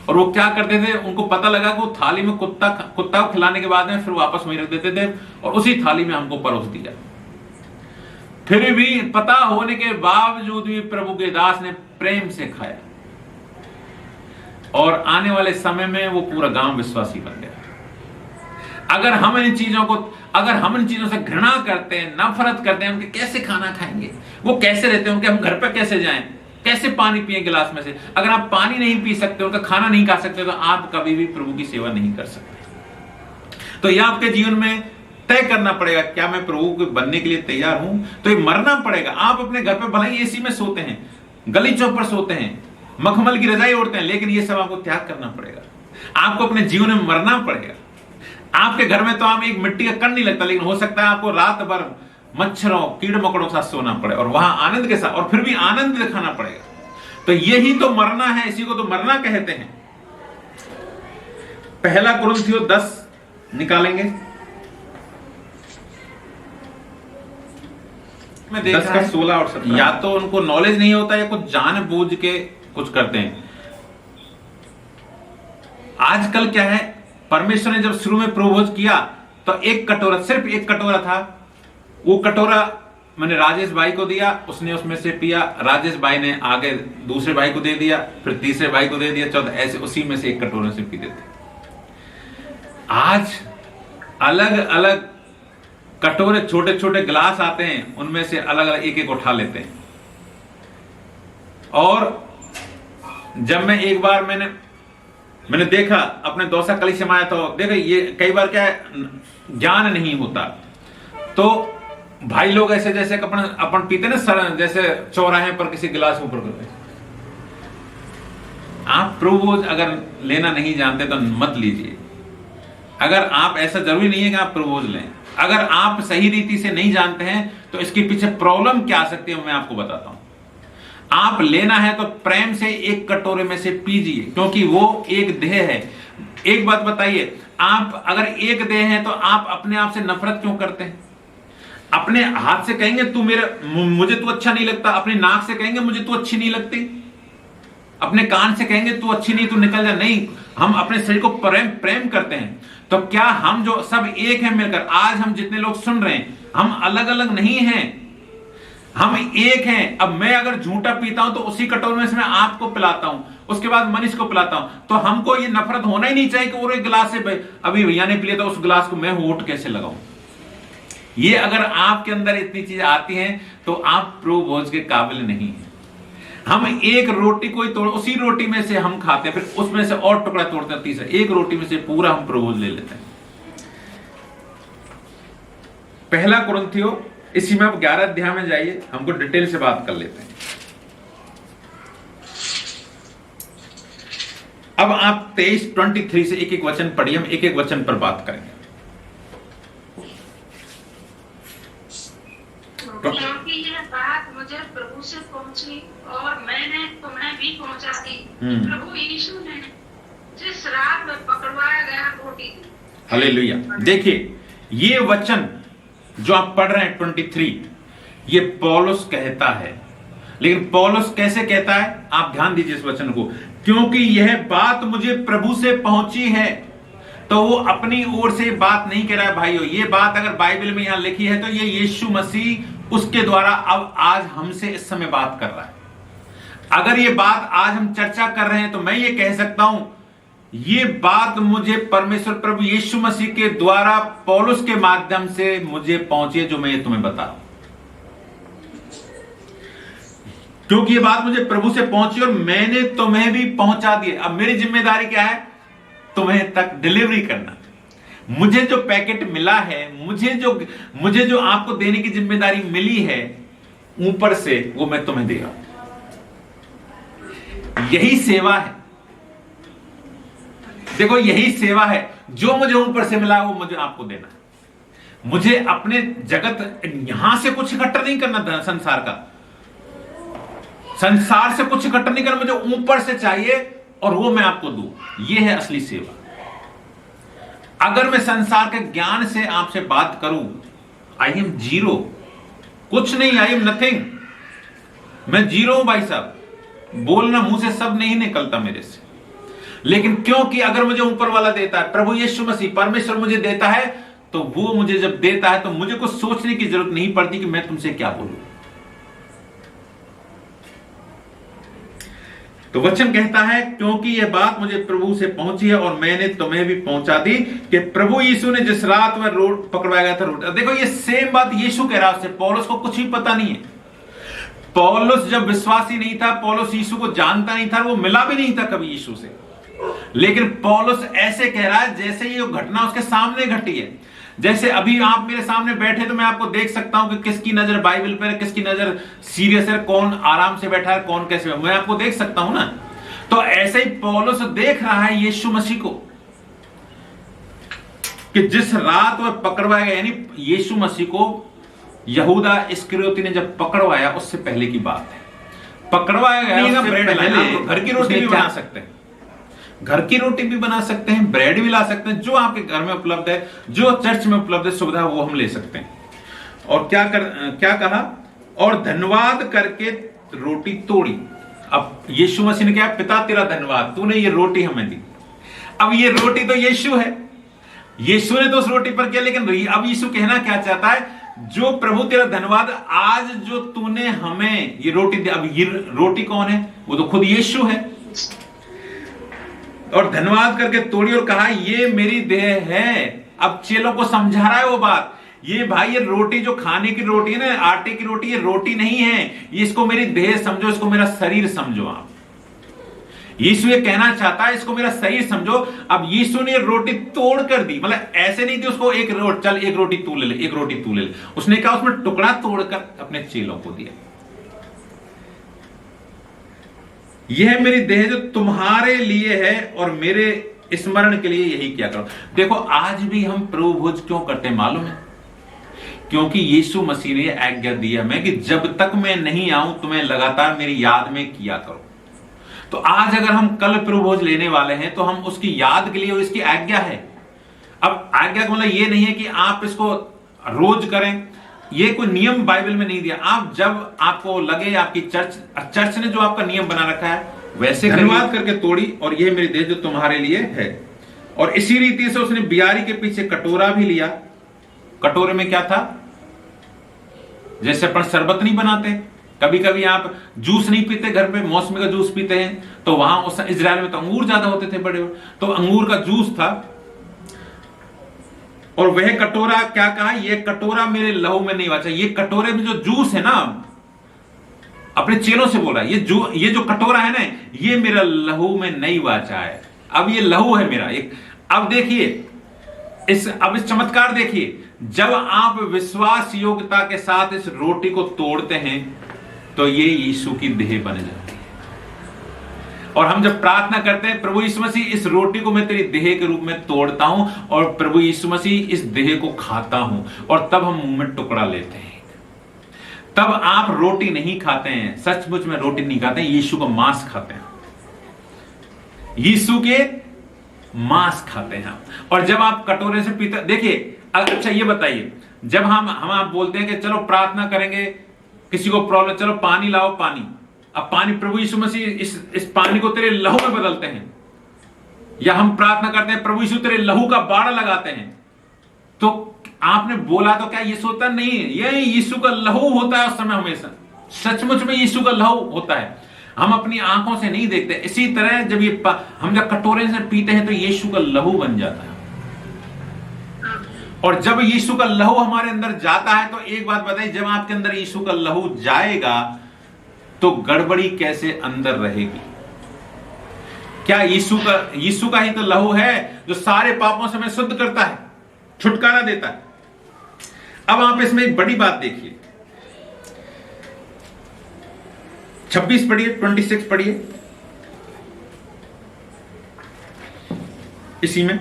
और वो क्या करते थे, उनको पता लगा कि वो थाली में कुत्ता को खिलाने के बाद में फिर वापस वहीं रख देते थे और उसी थाली में हमको परोस दिया। फिर भी पता होने के बावजूद भी प्रभु के दास ने प्रेम से खाया, और आने वाले समय में वो पूरा गांव विश्वासी बन गया। अगर हम इन चीजों से घृणा करते हैं, नफरत करते हैं, उनके कैसे खाना खाएंगे, वो कैसे रहते हैं, उनके हम घर पर कैसे जाएं, कैसे पानी पिए गिलास में से। अगर आप पानी नहीं पी सकते, उनका खाना नहीं खा सकते, तो आप कभी भी प्रभु की सेवा नहीं कर सकते। तो यह आपके जीवन में तय करना पड़ेगा, क्या मैं प्रभु के बनने के लिए तैयार हूं। तो ये मरना पड़ेगा। आप अपने घर पे भले ही एसी में सोते हैं, गली चौक पर सोते हैं, मखमल की रजाई ओढ़ते हैं, लेकिन ये सब आपको त्याग करना पड़ेगा। आपको अपने जीवन में मरना पड़ेगा। आपके घर में तो आप एक मिट्टी का कण नहीं लगता, लेकिन हो सकता है आपको रात भर मच्छरों, कीड़ मकोड़ों के साथ सोना पड़े, और वहां आनंद के साथ, और फिर भी आनंद दिखाना पड़ेगा। तो यही तो मरना है, इसी को तो मरना कहते हैं। पहला कुरिन्थियों 10 निकालेंगे, मैं 10 का 16 और 17। या तो उनको नॉलेज नहीं होता या कुछ जानबूझ के कुछ करते हैं। आजकल क्या है, परमेश्वर ने जब शुरू में प्रभुभोज किया तो एक कटोरा, सिर्फ एक कटोरा था, वो कटोरा मैंने राजेश भाई को दिया, उसने उसमें से पिया, राजेश भाई ने आगे दूसरे भाई को दे दिया, फिर तीसरे भाई को दे दिया, चौथा, ऐसे उसी में से एक कटोरे से पी देते। आज अलग अलग कटोरे, छोटे छोटे गिलास आते हैं, उनमें से अलग अलग एक एक उठा लेते हैं। और जब मैं एक बार मैंने देखा अपने दौसा कलीसिया में आया, तो देखो ये कई बार क्या है, ज्ञान नहीं होता, तो भाई लोग ऐसे जैसे अपन पीते ना सर, जैसे चौराहे पर किसी गिलास ऊपर करते। आप प्रभुभोज अगर लेना नहीं जानते तो मत लीजिए। अगर आप, ऐसा जरूरी नहीं है कि आप प्रभुभोज लें, अगर आप सही रीति से नहीं जानते हैं तो इसके पीछे प्रॉब्लम क्या आ सकती है मैं आपको बताता हूं। आप लेना है तो प्रेम से एक कटोरे में से पीजिए, क्योंकि वो एक देह है। एक बात बताइए, आप अगर एक देह है तो आप अपने आप से नफरत क्यों करते हैं? अपने हाथ से कहेंगे तू मुझे तू अच्छा नहीं लगता, अपनी नाक से कहेंगे मुझे तू अच्छी नहीं लगती, अपने कान से कहेंगे तू अच्छी नहीं, तू निकल जा। नहीं, हम अपने शरीर को प्रेम करते हैं। तो क्या हम जो सब एक हैं मिलकर, आज हम जितने लोग सुन रहे हैं, हम अलग अलग नहीं हैं, हम एक हैं। अब मैं अगर झूठा पीता हूं तो उसी कटोरे में से मैं आपको पिलाता हूं, उसके बाद मनीष को पिलाता हूं, तो हमको ये नफरत होना ही नहीं चाहिए कि वो एक गिलास से अभी भैया ने पिया, तो उस गिलास को मैं होठ कैसे लगाऊं। ये अगर आपके अंदर इतनी चीजें आती हैं तो आप प्रभुभोज के काबिल नहीं हैं। हम एक रोटी कोई तोड़, उसी रोटी में से हम खाते हैं, फिर उसमें से और टुकड़ा तोड़ते हैं, तीसरा, एक रोटी में से पूरा हम प्रभुभोज ले लेते हैं। पहला कुरिन्थियों, इसी में आप 11 अध्याय में जाइए, हमको डिटेल से बात कर लेते हैं। अब आप 23 से एक एक वचन पढ़िए, हम एक एक वचन पर बात करेंगे। क्योंकि यह बात मुझे प्रभु से पहुंची और मैंने तुम्हें भी पहुंचा दी। प्रभु यीशु ने जिस रात में पकड़वाया गया रोटी दी। हालेलुया। देखिए, ये वचन जो आप पढ़ रहे हैं 23, ये पौलुस कहता है। लेकिन पौलुस कैसे कहता है, आप ध्यान दीजिए इस वचन को। क्योंकि यह बात मुझे प्रभु से पहुंची है, तो वो अपनी ओर से बात नहीं कह रहा है भाइयों। ये बात अगर बाइबल में यहां लिखी है तो ये यीशु मसीह उसके द्वारा अब आज हमसे इस समय बात कर रहा है। अगर ये बात आज हम चर्चा कर रहे हैं तो मैं ये कह सकता हूं, ये बात मुझे परमेश्वर प्रभु यीशु मसीह के द्वारा पौलुस के माध्यम से मुझे पहुंची है, जो मैं ये तुम्हें बता रहा हूं। क्योंकि ये बात मुझे प्रभु से पहुंची और मैंने तुम्हें भी पहुंचा दी। अब मेरी जिम्मेदारी क्या है? तुम्हें तक डिलीवरी करना। मुझे जो पैकेट मिला है, मुझे जो आपको देने की जिम्मेदारी मिली है ऊपर से, वो मैं तुम्हें दे रहा हूं। यही सेवा है। देखो, यही सेवा है। जो मुझे ऊपर से मिला वो मुझे आपको देना है। मुझे अपने जगत यहां से कुछ इकट्ठा नहीं करना, संसार से कुछ इकट्ठा नहीं करना, मुझे ऊपर से चाहिए और वो मैं आपको दूं। ये है असली सेवा। अगर मैं संसार के ज्ञान से आपसे बात करूं, आई एम जीरो, कुछ नहीं, आई एम नथिंग। मैं जीरो हूं भाई साहब। बोलना मुंह से सब नहीं निकलता मेरे से। लेकिन क्योंकि अगर मुझे ऊपर वाला देता है, प्रभु यीशु मसीह परमेश्वर मुझे देता है, तो वो मुझे जब देता है तो मुझे कुछ सोचने की जरूरत नहीं पड़ती कि मैं तुमसे क्या बोलूं। तो वचन कहता है, क्योंकि यह बात मुझे प्रभु से पहुंची है और मैंने तुम्हें भी पहुंचा दी कि प्रभु यीशु ने जिस रात में रोट पकड़वाया गया था रोट। देखो, ये सेम बात यीशु कह रहा है। पौलुस को कुछ भी पता नहीं है। पौलुस जब विश्वासी नहीं था, पौलुस यीशु को जानता नहीं था, वो मिला भी नहीं था कभी यीशु से। लेकिन पौलुस ऐसे कह रहा है जैसे ये घटना उसके सामने घटी है। जैसे अभी आप मेरे सामने बैठे तो मैं आपको देख सकता हूं कि किसकी नजर बाइबल पर है, किसकी नजर सीरियस है, कौन आराम से बैठा है, कौन कैसे, मैं आपको देख सकता हूं ना। तो ऐसे ही पौलुस देख रहा है यीशु मसीह को कि जिस रात वह पकड़वाया गया, यानी यीशु मसीह को यहूदा इस्करियोती ने जब पकड़वाया उससे पहले की बात है। पकड़वाया गया नहीं, उससे ब्रेड पहले लाए, घर की रोटी भी बना सकते हैं, घर की रोटी भी बना सकते हैं, ब्रेड भी ला सकते हैं, जो आपके घर में उपलब्ध है, जो चर्च में उपलब्ध है सुविधा, वो हम ले सकते हैं। और क्या कहा, और धन्यवाद करके रोटी तोड़ी। अब यीशु मसीह ने क्या, पिता तेरा धन्यवाद, तूने ये रोटी हमें दी। अब ये रोटी तो यीशु है, यीशु ने तो उस रोटी पर किया, लेकिन अब यीशु कहना क्या चाहता है, जो प्रभु तेरा धन्यवाद, आज जो तूने हमें ये रोटी दी। अब ये रोटी कौन है, वो तो खुद यीशु है। और धन्यवाद करके तोड़ी और कहा, ये मेरी देह है। अब चेलों को समझा रहा है वो बात, ये भाई ये रोटी जो खाने की रोटी है ना, आटे की रोटी, ये रोटी नहीं है, ये इसको मेरी देह समझो, इसको मेरा शरीर समझो। आप यीशु ये कहना चाहता है, इसको मेरा शरीर समझो। अब यीशु ने रोटी तोड़ कर दी, मतलब ऐसे नहीं कि उसको चल एक रोटी तू ले ले, एक रोटी तू ले ले, उसने कहा उसमें टुकड़ा तोड़कर अपने चेलों को दिया। यह मेरी देह जो तुम्हारे लिए है, और मेरे स्मरण के लिए यही किया करो। देखो आज भी हम प्रभु भोज क्यों करते हैं मालूम है, क्योंकि यीशु मसीह ने आज्ञा दिया मैं कि जब तक मैं नहीं आऊं तुम्हें लगातार मेरी याद में किया करो। तो आज अगर हम कल प्रभु भोज लेने वाले हैं तो हम उसकी याद के लिए, इसकी आज्ञा है। अब आज्ञा का मतलब ये नहीं है कि आप इसको रोज करें, ये कोई नियम बाइबल में नहीं दिया। आप जब आपको लगे, आपकी चर्च ने जो आपका नियम बना रखा है वैसे धन्यवाद करके तोड़ी, और यह मेरी देह जो तुम्हारे लिए है। और इसी रीति से उसने बियारी के पीछे कटोरा भी लिया। कटोरे में क्या था, जैसे अपन शरबत नहीं बनाते, कभी कभी आप जूस नहीं पीते घर पे, मौसमी का जूस पीते हैं, तो वहां उस इजराइल में तो अंगूर ज्यादा होते थे बड़े, तो अंगूर का जूस था। और वह कटोरा क्या कहा, यह कटोरा मेरे लहू में नहीं वाचा। ये कटोरे में जो जूस है ना, अपने चेलों से बोला, ये जो कटोरा है ना, ये मेरा लहू में नहीं वाचा है। अब ये लहू है मेरा एक। अब देखिए इस चमत्कार देखिए, जब आप विश्वास योग्यता के साथ इस रोटी को तोड़ते हैं तो ये यीशु की देह बन जाती है। और हम जब प्रार्थना करते हैं, प्रभु यीशु मसीह इस रोटी को मैं तेरी देह के रूप में तोड़ता हूं, और प्रभु यीशु मसीह इस देह को खाता हूं, और तब हम मुंह में टुकड़ा लेते हैं। तब आप रोटी नहीं खाते हैं, सचमुच में रोटी नहीं खाते हैं, यीशु का मांस खाते हैं, यीशु के मांस खाते हैं। और जब आप कटोरे से पीते, देखिए अच्छा ये बताइए, जब हम आप बोलते हैं कि चलो प्रार्थना करेंगे, किसी को प्रॉब्लम, चलो पानी लाओ, पानी, अब पानी प्रभु यीशु मसीह इस पानी को तेरे लहू में बदलते हैं, या हम प्रार्थना करते हैं प्रभु यीशु तेरे लहू का बाड़ा लगाते हैं, तो आपने बोला तो क्या यीशु होता नहीं, ये यीशु का लहू होता है उस समय हमेशा, सचमुच में यीशु का लहू होता है, हम अपनी आंखों से नहीं देखते। इसी तरह जब हम जब कटोरे से पीते हैं तो यीशु का लहू बन जाता है। और जब यीशु का लहू हमारे अंदर जाता है, तो एक बात बताइए, जब आपके अंदर यीशु का लहू जाएगा तो गड़बड़ी कैसे अंदर रहेगी? क्या यीशु का ही तो लहू है जो सारे पापों से हमें शुद्ध करता है, छुटकारा देता है। अब आप इसमें एक बड़ी बात देखिए, 26 पढ़िए, 26 पढ़िए इसी में।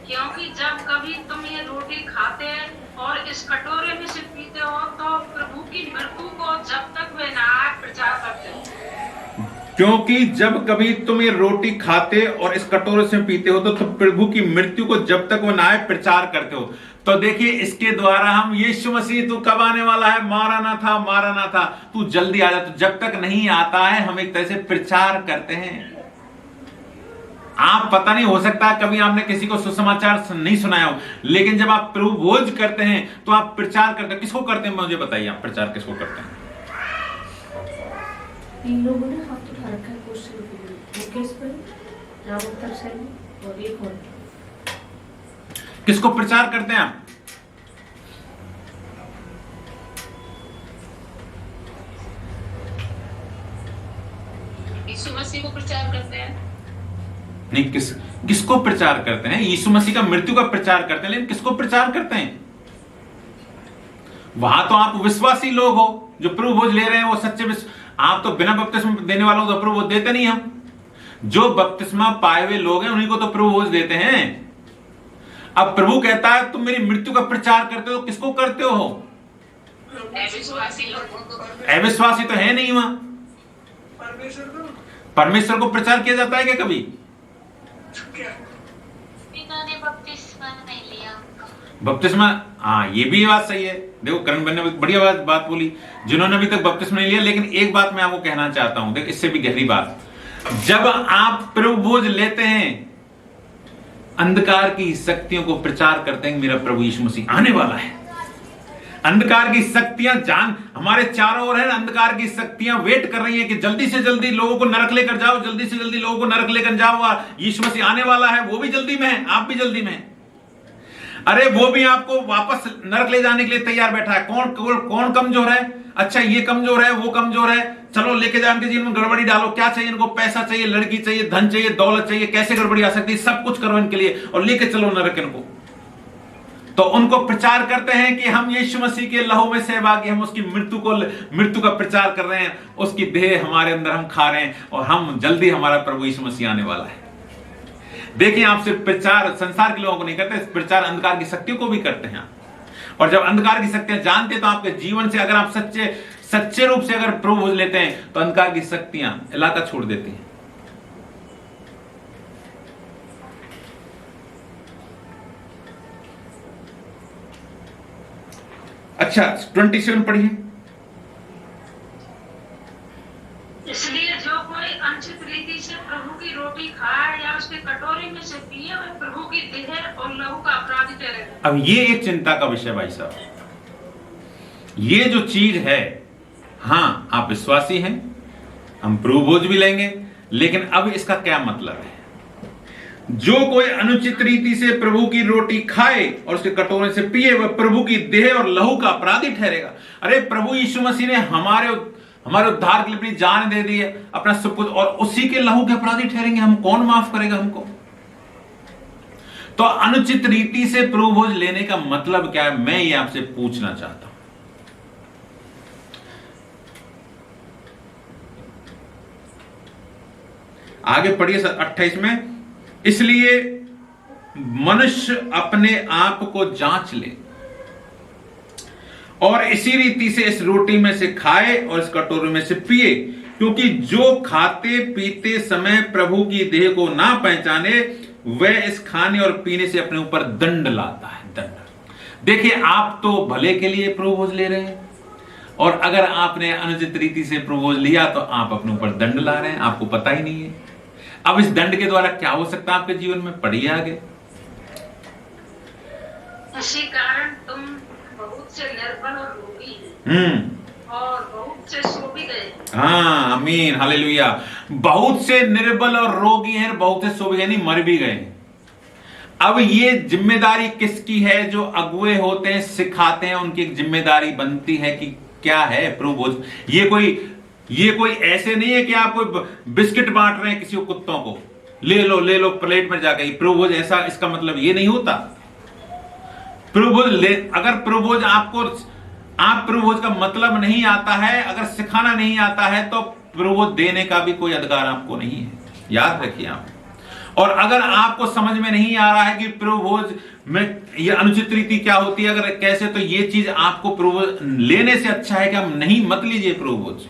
क्योंकि जब कभी तुम ये रोटी खाते और इस कटोरे में से पीते हो तो प्रभु की मृत्यु को जब तक वे न आए प्रचार करते हो। क्योंकि जब कभी तुम ये रोटी खाते और इस कटोरे से पीते हो तो प्रभु की मृत्यु को जब तक वो न आए प्रचार करते हो। तो देखिए इसके द्वारा हम, यीशु मसीह तू कब आने वाला है, मारा ना था, तू जल्दी आ जा। तो जब तक नहीं आता है हम एक तरह से प्रचार करते हैं। आप पता नहीं, हो सकता है कभी आपने किसी को सुसमाचार नहीं सुनाया हो, लेकिन जब आप प्रभु भोज करते हैं तो आप प्रचार करते हैं। किसको करते हैं मुझे बताइए, आप प्रचार किसको करते हैं? इन लोगों ने हाथ उठा रखा है मुकेश पर, राम सैनी और एक और। किसको प्रचार करते हैं आप? यीशु मसीह को प्रचार करते हैं। नहीं, किसको प्रचार करते हैं? यीशु मसीह का मृत्यु का प्रचार करते हैं, लेकिन किसको प्रचार करते हैं? वहां तो आप विश्वासी लोग हो जो प्रभु भोज ले रहे हैं, वो सच्चे आप तो बिना बपतिस्मा देने वालों को प्रभु भोज देते नहीं। हम जो बपतिस्मा पाए हुए लोग हैं उन्हीं को तो प्रभु भोज देते हैं। अब प्रभु कहता है तुम मेरी मृत्यु का प्रचार करते हो, किसको करते हो? अविश्वासी तो है नहीं वहां। परमेश्वर को प्रचार किया जाता है क्या कभी? इन्होंने बपतिस्मा नहीं लिया उनका। बपतिस्मा, हाँ ये भी बात सही है। देखो करण बहन ने बढ़िया बात बोली, जिन्होंने अभी तक बपतिस्मा नहीं लिया। लेकिन एक बात मैं आपको कहना चाहता हूं, देखो इससे भी गहरी बात, जब आप प्रभु भोज लेते हैं, अंधकार की शक्तियों को प्रचार करते हैं मेरा प्रभु यीशु मसीह आने वाला है। अंधकार की शक्तियां हमारे चारों ओर है, अंधकार की शक्तियां वेट कर रही हैं कि जल्दी से जल्दी लोगों को नरक लेकर जाओ, जल्दी से जल्दी लोगों को नरक लेकर जाओ। यीशु मसीह आने वाला है, वो भी जल्दी में है, आप भी जल्दी में है। अरे वो भी आपको वापस नरक ले जाने के लिए तैयार बैठा है। कौन कमजोर है? अच्छा ये कमजोर है, वो कमजोर है, चलो लेके जाओ इनके जीवन में गड़बड़ी डालो। क्या चाहिए इनको? पैसा चाहिए, लड़की चाहिए, धन चाहिए, दौलत चाहिए। कैसे गड़बड़ी आ सकती है? सब कुछ करो इनके लिए और लेके चलो नरक इनको। तो उनको प्रचार करते हैं कि हम यीशु मसीह के लहू में सहभागी, हम उसकी मृत्यु का प्रचार कर रहे हैं, उसकी देह हमारे अंदर हम खा रहे हैं और हम जल्दी हमारा प्रभु यीशु मसीह आने वाला है। देखिए आप सिर्फ प्रचार संसार के लोगों को नहीं करते, प्रचार अंधकार की शक्तियों को भी करते हैं। और जब अंधकार की शक्तियां जानते हैं तो आपके जीवन से, अगर आप सच्चे रूप से अगर प्रभु भोज लेते हैं, तो अंधकार की शक्तियां इलाका छोड़ देती हैं। अच्छा 27 पढ़िए। इसलिए जो कोई अनुचित रीति से प्रभु की रोटी खाए या उसके कटोरे में से पिए, वह प्रभु की देह और लहू का अपराधी ठहरेगा। अब ये एक चिंता का विषय भाई साहब, ये जो चीज है, हाँ आप विश्वासी हैं, हम प्रभु भोज भी लेंगे, लेकिन अब इसका क्या मतलब है? जो कोई अनुचित रीति से प्रभु की रोटी खाए और उसके कटोरे से पिए, वह प्रभु की देह और लहू का अपराधी ठहरेगा। अरे प्रभु यीशु मसीह ने हमारे उद्धार के लिए अपनी जान दे दी है, अपना सब कुछ, और उसी के लहू के अपराधी ठहरेंगे हम। कौन माफ करेगा हमको? तो अनुचित रीति से प्रभु भोज लेने का मतलब क्या है, मैं ये आपसे पूछना चाहता हूं। आगे पढ़िए 28 में। इसलिए मनुष्य अपने आप को जांच ले और इसी रीति से इस रोटी में से खाए और इस कटोरे में से पिए, क्योंकि जो खाते पीते समय प्रभु की देह को ना पहचाने, वह इस खाने और पीने से अपने ऊपर दंड लाता है। दंड। देखिए आप तो भले के लिए प्रभु भोज ले रहे हैं, और अगर आपने अनुचित रीति से प्रभु भोज लिया तो आप अपने ऊपर दंड ला रहे हैं, आपको पता ही नहीं है। अब इस दंड के द्वारा क्या हो सकता है आपके जीवन में? पढ़िए आगे। इसी कारण तुम बहुत से निर्बल और रोगी हैं और बहुत से सो भी गए। हाँ आमीन हालेलुया। बहुत से निर्बल और रोगी हैं, बहुत से सो भी गए, नहीं मर भी गए। अब ये जिम्मेदारी किसकी है? जो अगुए होते हैं, सिखाते हैं, उनकी एक जिम्मेदारी बनती है कि क्या है प्रभु भोज। ये कोई ऐसे नहीं है कि आप कोई बिस्किट बांट रहे हैं किसी कुत्तों को, ले लो प्लेट में जाकर। प्रभु भोज ऐसा, इसका मतलब ये नहीं होता। प्रभु भोज अगर प्रभु भोज आप प्रभु भोज का मतलब नहीं आता है, अगर सिखाना नहीं आता है, तो प्रभु भोज देने का भी कोई अधिकार आपको नहीं है। याद रखिए आप। और अगर आपको समझ में नहीं आ रहा है कि प्रभु भोज में ये अनुचित रीति क्या होती है, अगर कैसे, तो ये चीज आपको प्रभु भोज लेने से अच्छा है कि हम नहीं, मत लीजिए प्रभु भोज।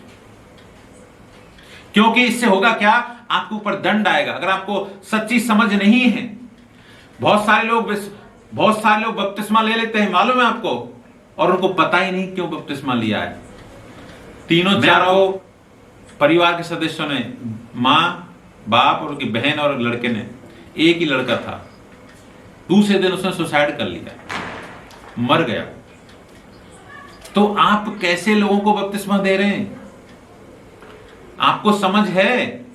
क्योंकि इससे होगा क्या? आपके ऊपर दंड आएगा। अगर आपको सच्ची समझ नहीं है, बहुत सारे लोग बपतिस्मा ले लेते हैं, मालूम है आपको, और उनको पता ही नहीं क्यों बपतिस्मा लिया है। तीनों चारों परिवार के सदस्यों ने, मां, बाप और उनकी बहन और लड़के ने, एक ही लड़का था, दूसरे दिन उसने सुसाइड कर लिया, मर गया। तो आप कैसे लोगों को बपतिस्मा दे रहे हैं? आपको समझ है?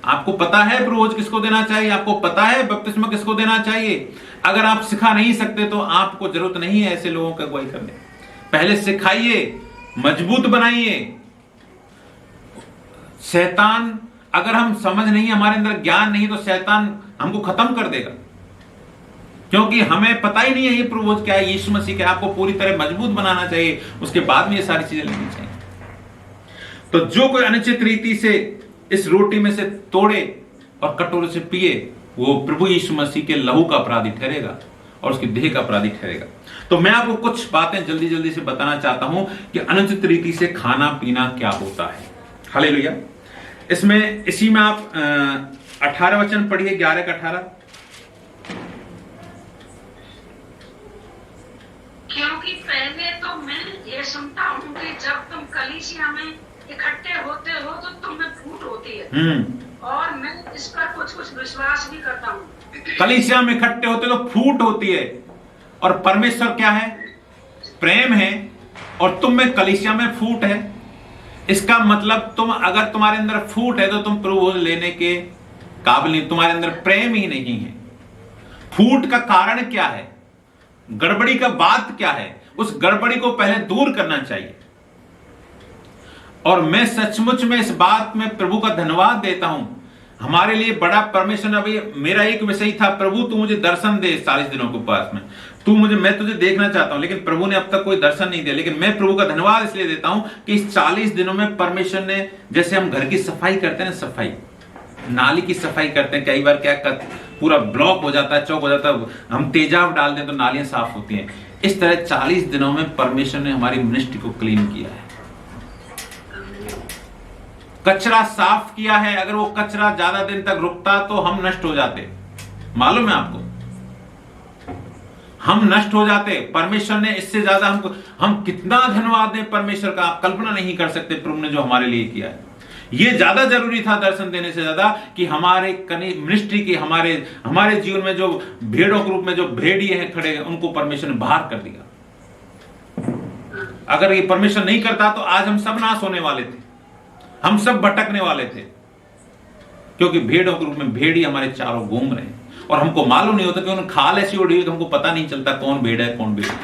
आपको पता है प्रभु भोज किसको देना चाहिए? आपको पता है बपतिस्मा किसको देना चाहिए? अगर आप सिखा नहीं सकते तो आपको जरूरत नहीं है ऐसे लोगों का अगुवाई करने। पहले सिखाइए, मजबूत बनाइए। शैतान, अगर हम समझ नहीं, हमारे अंदर ज्ञान नहीं, तो शैतान हमको खत्म कर देगा, क्योंकि हमें पता ही नहीं है ये प्रभु भोज क्या है, यीशु मसीह क्या। आपको पूरी तरह मजबूत बनाना चाहिए, उसके बाद में ये सारी चीजें लेनी चाहिए। तो जो कोई अनुचित रीति से इस रोटी में से तोड़े और कटोरे से पिए, वो प्रभु यीशु मसीह के लहू का अपराधी ठहरेगा। और उसकी देह का अपराधी ठहरेगा। तो मैं आपको कुछ बातें जल्दी जल्दी से बताना चाहता हूं कि अनुचित रीति से खाना पीना क्या होता है। हालेलुया। इसमें इसी में आप 18 वचन पढ़िए, 11 का 18। क्योंकि पहले तो मैं ये सुनता हूँ कि जब तुम कलीसिया में इकट्ठे होते हो तो तुम में फूट होती है, और मैं इस पर कुछ विश्वास भी करता हूँ। कलीसिया में इकट्ठे होते तो फूट होती है, और परमेश्वर क्या है? प्रेम है, और तुम में कलीसिया में फूट है। इसका मतलब तुम, अगर तुम्हारे अंदर फूट है तो तुम प्रभु लेने के काबिल नहीं, तुम्हारे अंदर प्रेम ही नहीं है। फूट का कारण क्या है? गड़बड़ी का बात क्या है? उस गड़बड़ी को पहले दूर करना चाहिए। और मैं सचमुच में इस बात में प्रभु का धन्यवाद देता हूं। हमारे लिए बड़ा परमेश्वर, अभी मेरा एक विषय था, प्रभु तू मुझे दर्शन दे 40 दिनों के पास में, मैं तुझे देखना चाहता हूं, लेकिन प्रभु ने अब तक कोई दर्शन नहीं दिया। लेकिन मैं प्रभु का धन्यवाद इसलिए देता हूं कि इस 40 दिनों में परमेश्वर ने, जैसे हम घर की सफाई करते हैं, सफाई नाली की सफाई करते हैं, कई बार क्या पूरा ब्लॉक हो जाता है, चौक हो जाता है, हम तेजाब डाल दें तो नालियां साफ होती हैं। इस तरह 40 दिनों में परमेश्वर ने हमारी मिनिस्ट्री को क्लीन किया है, कचरा साफ किया है। अगर वो कचरा ज्यादा दिन तक रुकता तो हम नष्ट हो जाते, मालूम है आपको, हम नष्ट हो जाते। परमेश्वर ने इससे ज्यादा हम कितना धन्यवाद दें परमेश्वर का, आप कल्पना नहीं कर सकते प्रभु ने जो हमारे लिए किया है। ये ज्यादा जरूरी था दर्शन देने से ज्यादा, कि हमारे मिनिस्ट्री के, हमारे जीवन में जो भेड़ों के रूप में जो भेड़िए हैं खड़े हैं, उनको परमेश्वर ने बाहर कर दिया। अगर ये परमेश्वर नहीं करता तो आज हम सब नाश होने वाले थे, हम सब भटकने वाले थे, क्योंकि भेड़ों के रूप में भेड़िए हमारे चारों घूम रहे हैं, और हमको मालूम नहीं होता कि उन्हें खाल ऐसी उड़ी हुई, तो हमको पता नहीं चलता कौन भेड़ है कौन भेड़ है।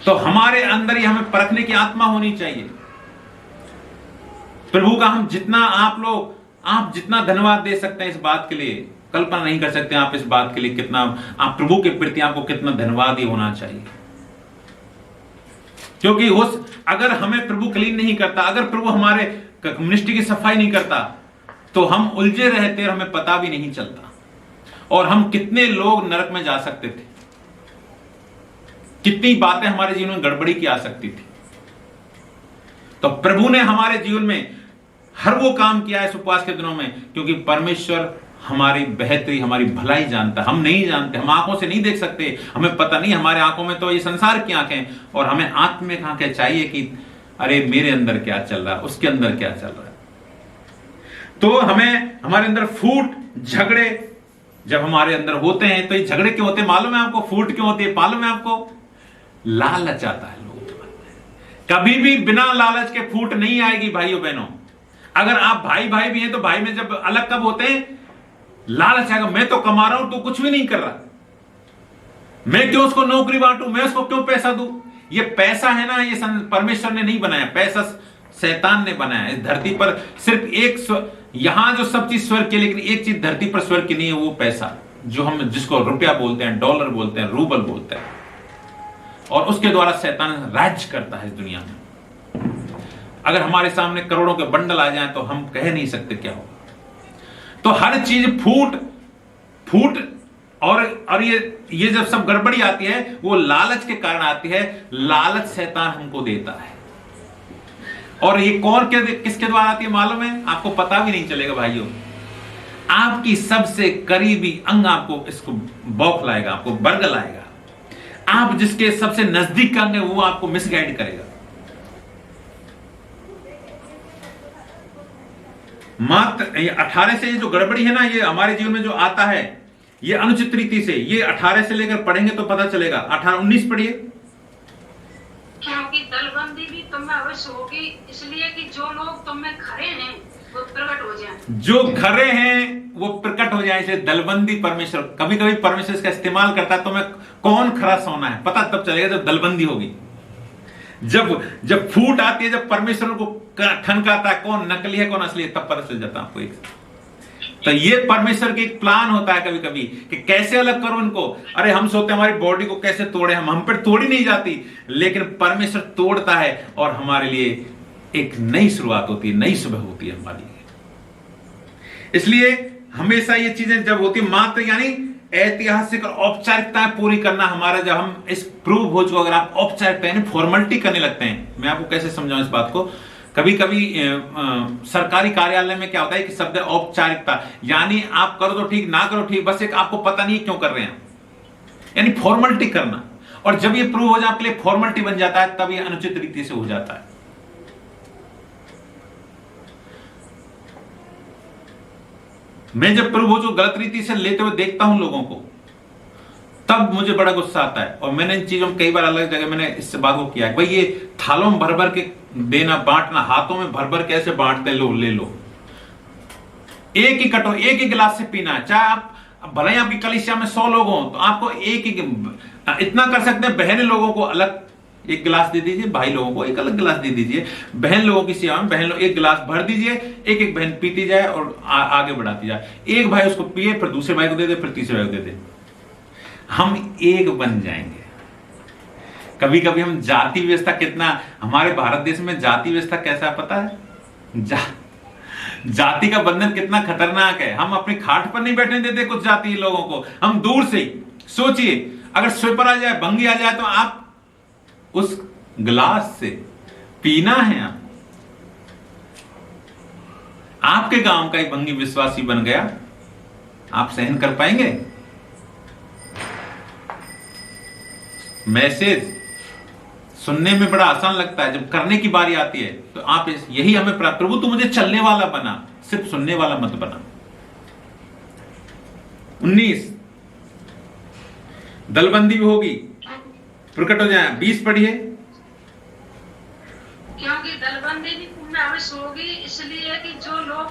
तो हमारे अंदर ही हमें परखने की आत्मा होनी चाहिए। प्रभु का हम जितना, आप जितना धन्यवाद दे सकते हैं इस बात के लिए, कल्पना नहीं कर सकते आप इस बात के लिए कितना, आप प्रभु के प्रति आपको कितना धन्यवाद ही होना चाहिए। क्योंकि अगर हमें प्रभु क्लीन नहीं करता, अगर प्रभु हमारे मिनिस्ट्री की सफाई नहीं करता, तो हम उलझे रहते और हमें पता भी नहीं चलता, और हम कितने लोग नरक में जा सकते थे, कितनी बातें हमारे जीवन में गड़बड़ी की आ सकती थी। तो प्रभु ने हमारे जीवन में हर वो काम किया है इस उपवास के दिनों में, क्योंकि परमेश्वर हमारी बेहतरी, हमारी भलाई जानता है। हम नहीं जानते, हम आंखों से नहीं देख सकते, हमें पता नहीं, हमारे आंखों में तो ये संसार की आंखें, और हमें आत्मिक आंखें चाहिए कि अरे मेरे अंदर क्या चल रहा है, उसके अंदर क्या चल रहा है। तो हमें, हमारे अंदर फूट, झगड़े जब हमारे अंदर होते हैं, तो ये झगड़े क्यों होते हैं मालूम है आपको? फूट क्यों होती है मालूम है आपको? लालच आता है लोगों के मन में। कभी भी बिना लालच के फूट नहीं आएगी भाइयों बहनों। अगर आप भाई भाई भी हैं तो भाई में जब अलग कब होते हैं? लालच आएगा, मैं तो कमा रहा हूं तो कुछ भी नहीं कर रहा, मैं क्यों उसको नौकरी बांटूं, मैं उसको क्यों पैसा दूं। ये पैसा है ना, ये परमेश्वर ने नहीं बनाया, पैसा शैतान ने बनाया। इस धरती पर सिर्फ एक, यहां जो सब चीज स्वर्ग की, लेकिन एक चीज धरती पर स्वर्ग की नहीं है, वो पैसा, जो हम जिसको रुपया बोलते हैं, डॉलर बोलते हैं, रूबल बोलते हैं, और उसके द्वारा शैतान राज्य करता है इस दुनिया में। अगर हमारे सामने करोड़ों के बंडल आ जाएं तो हम कह नहीं सकते क्या होगा। तो हर चीज फूट और ये जब सब गड़बड़ी आती है, वो लालच के कारण आती है। लालच शैतान हमको देता है, और ये कौन किसके द्वारा आती है मालूम है आपको? पता भी नहीं चलेगा भाइयों। आपकी सबसे करीबी अंग आपको इसको बौखलाएगा, आपको बरगलाएगा। आप जिसके सबसे नजदीक का अंग है वो आपको मिसगाइड करेगा। मात्र 18 से ये जो गड़बड़ी है ना, ये हमारे जीवन में जो आता है, ये अनुचित रीति से, ये 18 से लेकर पढ़ेंगे तो पता चलेगा। 18-19 पढ़िए। क्योंकि दलबंदी भी तुम में अवश्य होगी, इसलिए कि जो लोग तुम में खरे हैं वो प्रकट हो जाएं। जो खरे हैं वो प्रकट हो जाए। इसे दलबंदी परमेश्वर, कभी कभी परमेश्वर इसका इस्तेमाल करता है। तो मैं कौन खरा सोना है पता तब चलेगा जब दलबंदी होगी, जब फूट आती है, जब परमेश्वर को ठनकाता है कौन नकली है कौन असली है, तब पता चल जाता है आपको एक। तो ये परमेश्वर की एक प्लान होता है कभी कभी कि कैसे अलग करो इनको। अरे हम सोचते हैं हमारी बॉडी को कैसे तोड़े, हम पर तोड़ी नहीं जाती, लेकिन परमेश्वर तोड़ता है और हमारे लिए एक नई शुरुआत होती है, नई सुबह होती है हमारी लिए। इसलिए हमेशा ये चीजें जब होती, मात्र यानी ऐतिहासिक और औपचारिकताएं पूरी करना हमारा, जब हम इस प्रूव हो चुका, अगर आप औपचारिकता यानी फॉर्मेलिटी करने लगते हैं। मैं आपको कैसे समझाऊं इस बात को, कभी कभी सरकारी कार्यालय में क्या होता है कि शब्द औपचारिकता, यानी आप करो तो ठीक, ना करो ठीक, बस एक आपको पता नहीं क्यों कर रहे हैं, यानी फॉर्मेलिटी करना। और जब ये प्रूव हो जाए आपके लिए फॉर्मेलिटी बन जाता है, तब ये अनुचित रीति से हो जाता है। मैं जब प्रभु को गलत रीति से लेते हुए देखता हूं लोगों को, तब मुझे बड़ा गुस्सा आता है। और मैंने इन चीजों में कई बार अलग जगह मैंने इस बात को किया है, भाई ये थालों में भर भर के देना, बांटना, हाथों में भर भर कैसे बांटते, लो ले लो, एक ही कटोरी एक ही गिलास से पीना है। चाहे आप भले ही आपकी कलीसिया में 100 लोग हों तो आपको एक ही, इतना कर सकते हैं, बहन लोगों को अलग एक गिलास दे दीजिए, भाई लोगों को एक अलग गिलास दे दीजिए। बहन लोगों की सेवा में बहन लोग एक गिलास भर दीजिए, एक एक बहन पीती जाए और आगे बढ़ाती जाए। एक भाई उसको पिए, फिर दूसरे भाई को दे दे, फिर तीसरे भाई को दे दे, हम एक बन जाएंगे। कभी कभी हम जाति व्यवस्था, कितना हमारे भारत देश में जाति व्यवस्था कैसा पता है, जाति का बंधन कितना खतरनाक है। हम अपनी खाट पर नहीं बैठने देते कुछ जाति लोगों को, हम दूर से ही सोचिए, अगर स्वीपर आ जाए, भंगी आ जाए, तो आप उस गिलास से पीना है। आपके गांव का एक भंगी विश्वासी बन गया, आप सहन कर पाएंगे? मैसेज सुनने में बड़ा आसान लगता है, जब करने की बारी आती है तो आप यही हमें प्रभु तू मुझे चलने वाला बना, सिर्फ सुनने वाला मत बना। 19 दलबंदी भी होगी, प्रकट हो जाए। 20 पढ़िए। क्योंकि दलबंदी भी पूर्ण अवश्य होगी, इसलिए कि जो लोग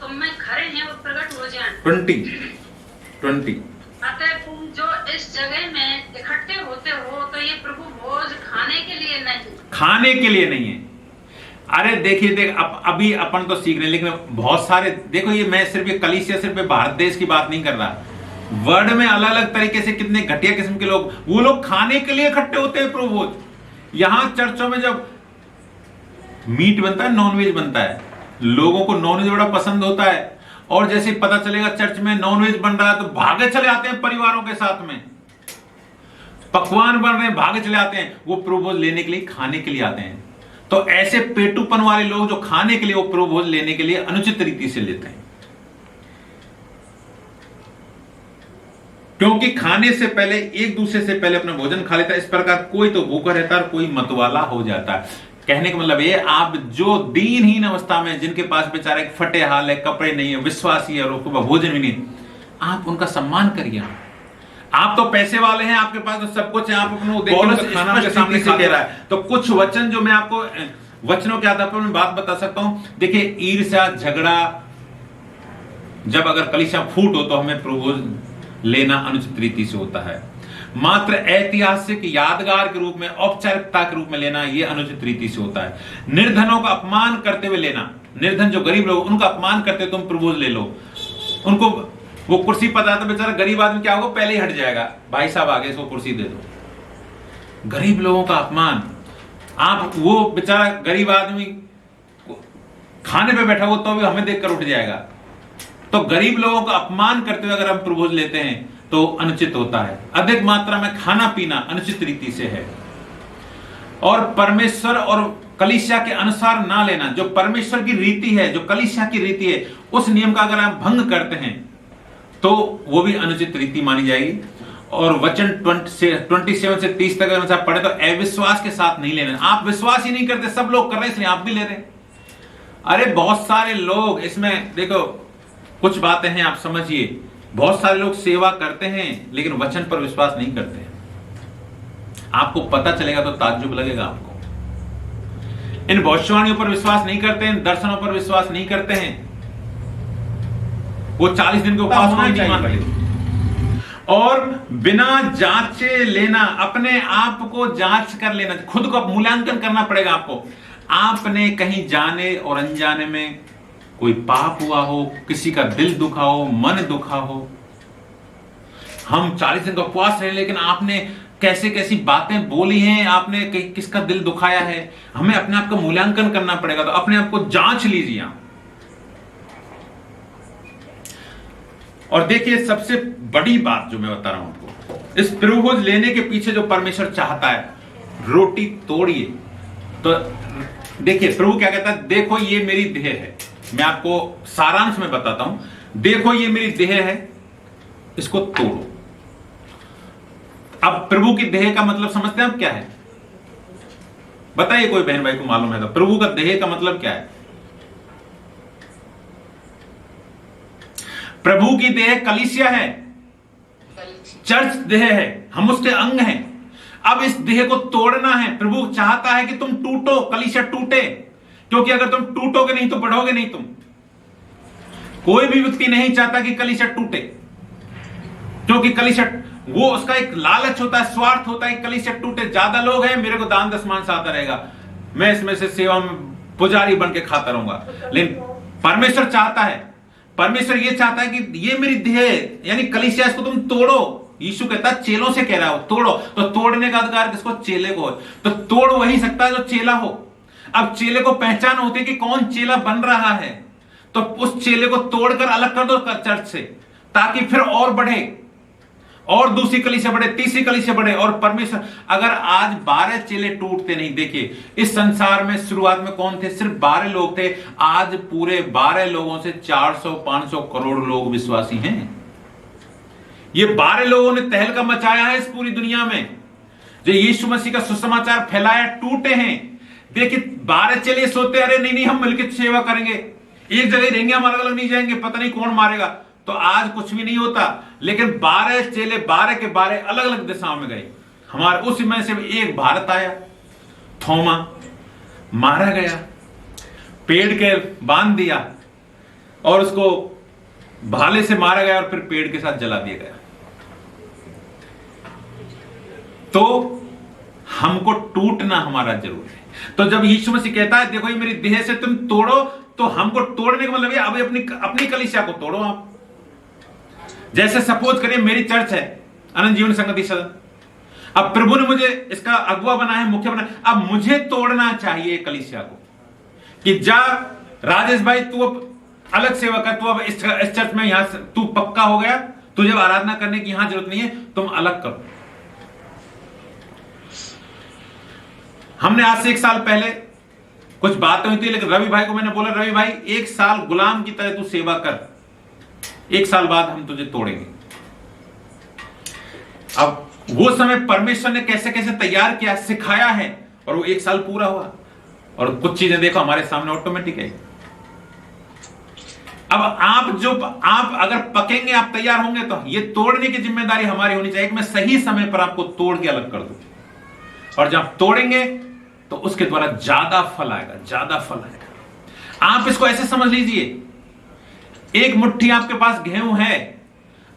तुम में खड़े हैं वो प्रकट हो जाएं। 20 अतः तुम जो इस जगह में इकट्ठे होते हो तो ये प्रभु भोज खाने के लिए नहीं, खाने के लिए नहीं है। अरे देखिए अभी अपन तो सीख रहे हैं, लेकिन बहुत सारे देखो, ये मैं सिर्फ ये कलीसिया, सिर्फ भारत देश की बात नहीं कर रहा, वर्ल्ड में अलग अलग तरीके से कितने घटिया किस्म के लोग, वो लोग खाने के लिए इकट्ठे होते हैं प्रभु भोज। यहां चर्चों में जब मीट बनता है, नॉनवेज बनता है, लोगों को नॉनवेज बड़ा पसंद होता है, और जैसे पता चलेगा चर्च में नॉनवेज बन रहा है तो भागे चले आते हैं परिवारों के साथ में, पकवान बन रहे हैं, भागे चले आते हैं। वो प्रभु भोज लेने के लिए, खाने के लिए आते हैं। तो ऐसे पेटूपन वाले लोग जो खाने के लिए, वो प्रभु भोज लेने के लिए अनुचित रीति से लेते हैं, क्योंकि खाने से पहले एक दूसरे से पहले अपना भोजन खा लेता है। इस प्रकार कोई तो भूखा रहता है और कोई मतवाला हो जाता है। कहने का मतलब ये, आप जो दीनहीन अवस्था में, जिनके पास बेचारे फटे हाल है, कपड़े नहीं है, विश्वासी है और उसके पास भोजन भी नहीं, आप उनका सम्मान करिए। आप तो पैसे वाले हैं, आपके पास तो सब कुछ है, आप अपने खाना उनके सामने से कह रहा है। तो कुछ वचन जो मैं आपको वचनों के आधार पर मैं बात बता सकता हूं। देखिए, ईर्ष्या, झगड़ा जब अगर कलीसिया फूट हो तो हमें प्रभु लेना अनुचित रीति से होता है। मात्र ऐतिहासिक यादगार के रूप में, औपचारिकता के रूप में लेना, यह अनुचित रीति से होता है। निर्धनों का अपमान करते हुए लेना, निर्धन जो गरीब लोग, उनका अपमान करते तुम प्रभु ले लो, उनको वो कुर्सी पता तो बेचारा गरीब आदमी क्या होगा, पहले ही हट जाएगा, भाई साहब आगे इसको कुर्सी दे दो। गरीब लोगों का अपमान, आप वो बेचारा गरीब आदमी खाने पे बैठा हो तो भी हमें देखकर उठ जाएगा। तो गरीब लोगों का अपमान करते हुए अगर हम प्रभु लेते हैं तो अनुचित होता है। अधिक मात्रा में खाना पीना अनुचित रीति से है। और परमेश्वर और कलीसिया के अनुसार ना लेना, जो परमेश्वर की रीति है, जो कलीसिया की रीति है, उस नियम का अगर आप भंग करते हैं तो वो भी अनुचित रीति मानी जाएगी। और वचन 27 से 30 तक अगर आप पढ़े तो अविश्वास के साथ नहीं लेना। आप विश्वास ही नहीं करते, सब लोग कर रहे हैं इसलिए आप भी ले रहे हैं। अरे बहुत सारे लोग इसमें, देखो कुछ बातें हैं आप समझिए, बहुत सारे लोग सेवा करते हैं लेकिन वचन पर विश्वास नहीं करते हैं। आपको पता चलेगा तो ताज्जुब लगेगा आपको। इन भविष्यवाणियों पर विश्वास नहीं करते हैं, दर्शनों पर विश्वास नहीं करते हैं, वो 40 दिन के उपवास नहीं मानते। और बिना जांचे लेना, अपने आप को जांच कर लेना, खुद को मूल्यांकन करना पड़ेगा आपको। आपने कहीं जाने और अनजाने में कोई पाप हुआ हो, किसी का दिल दुखा हो, मन दुखा हो। हम 40 दिन का उपवास रहे लेकिन आपने कैसे कैसी बातें बोली हैं, आपने किसका दिल दुखाया है, हमें अपने आप का मूल्यांकन करना पड़ेगा। तो अपने आप को जांच लीजिए। और देखिए सबसे बड़ी बात जो मैं बता रहा हूं आपको, इस प्रभुभोज लेने के पीछे जो परमेश्वर चाहता है, रोटी तोड़िए। तो देखिए प्रभु क्या कहता है, देखो ये मेरी देह है। मैं आपको सारांश में बताता हूं, देखो ये मेरी देह है, इसको तोड़ो। अब प्रभु की देह का मतलब समझते हैं आप क्या है? बताइए, कोई बहन भाई को मालूम है तो प्रभु का देह का मतलब क्या है? प्रभु की देह कलीसिया है, चर्च देह है, हम उसके अंग हैं। अब इस देह को तोड़ना है। प्रभु चाहता है कि तुम टूटो, कलीसिया टूटे, क्योंकि अगर तुम टूटोगे नहीं तो बढ़ोगे नहीं। तुम कोई भी व्यक्ति नहीं चाहता कि कलीसिया टूटे, क्योंकि कलीसिया वो उसका एक लालच होता है, स्वार्थ होता है कि कलीसिया टूटे। ज्यादा लोग हैं, मेरे को दान दशमान से आता रहेगा, मैं इसमें से सेवा में पुजारी बन के खाता रहूंगा। लेकिन परमेश्वर चाहता है, परमेश्वर ये चाहता है कि ये मेरी देह यानी कलीसिया, इसको तुम तोड़ो। यीशु कहता है, चेलों से कह रहा हो तोड़ो। तो तोड़ने का अधिकार किसको? चेले को। तो तोड़ वही सकता है जो चेला हो। अब चेले को पहचान होती है कि कौन चेला बन रहा है, तो उस चेले को तोड़कर अलग कर दो चर्च से, ताकि फिर और बढ़े, और दूसरी कलीसिया बढ़े, तीसरी कलीसिया बढ़े। और परमेश्वर, अगर आज 12 चेले टूटते नहीं, देखिए इस संसार में शुरुआत में कौन थे? सिर्फ 12 लोग थे। आज पूरे 12 लोगों से 400-500 करोड़ लोग विश्वासी हैं। ये 12 लोगों ने तहलका मचाया है इस पूरी दुनिया में, जो यीशु मसीह का सुसमाचार फैलाया, टूटे हैं। देखिए 12 चेले सोते, अरे नहीं हम मिलकर सेवा करेंगे, एक जगह रहेंगे, हम अलग अलग नहीं जाएंगे, पता नहीं कौन मारेगा। तो आज कुछ भी नहीं होता। लेकिन 12 चेले 12 के 12 अलग अलग दिशाओं में गए। हमारे उस में से एक भारत आया, थोमा मारा गया, पेड़ के बांध दिया और उसको भाले से मारा गया और फिर पेड़ के साथ जला दिया गया। तो हमको टूटना हमारा जरूरी है। तो जब यीशु मसीह कहता है देखो ये मेरी देह से तुम तोड़ो, तो हमको तोड़ने का मतलब है अब अपनी कलीसिया को तोड़ो आप। जैसे सपोज करिए मेरी चर्च है अनंत जीवन संगति सदन, अब प्रभु ने मुझे इसका अगुवा बना है, मुख्य बना है। अब मुझे तोड़ना चाहिए कलीसिया को कि जा राजेश भाई तू अब अलग सेवा कर, तू अब इस चर्च में यहां तू पक्का हो गया, तुझे आराधना करने की यहां जरूरत नहीं है, तुम अलग करो। हमने आज से 1 साल पहले कुछ बातें हुई थी, लेकिन रवि भाई को मैंने बोला रवि भाई 1 साल गुलाम की तरह तू सेवा कर, 1 साल बाद हम तुझे तोड़ेंगे। अब वो समय परमेश्वर ने कैसे कैसे तैयार किया, सिखाया है, और वो 1 साल पूरा हुआ और कुछ चीजें देखो हमारे सामने ऑटोमेटिक है। अब आप अगर पकेंगे, आप तैयार होंगे, तो ये तोड़ने की जिम्मेदारी हमारी होनी चाहिए कि मैं सही समय पर आपको तोड़ के अलग कर दूं। और जब तोड़ेंगे तो उसके द्वारा ज्यादा फल आएगा, ज्यादा फल आएगा। आप इसको ऐसे समझ लीजिए, एक मुट्ठी आपके पास गेहूं है,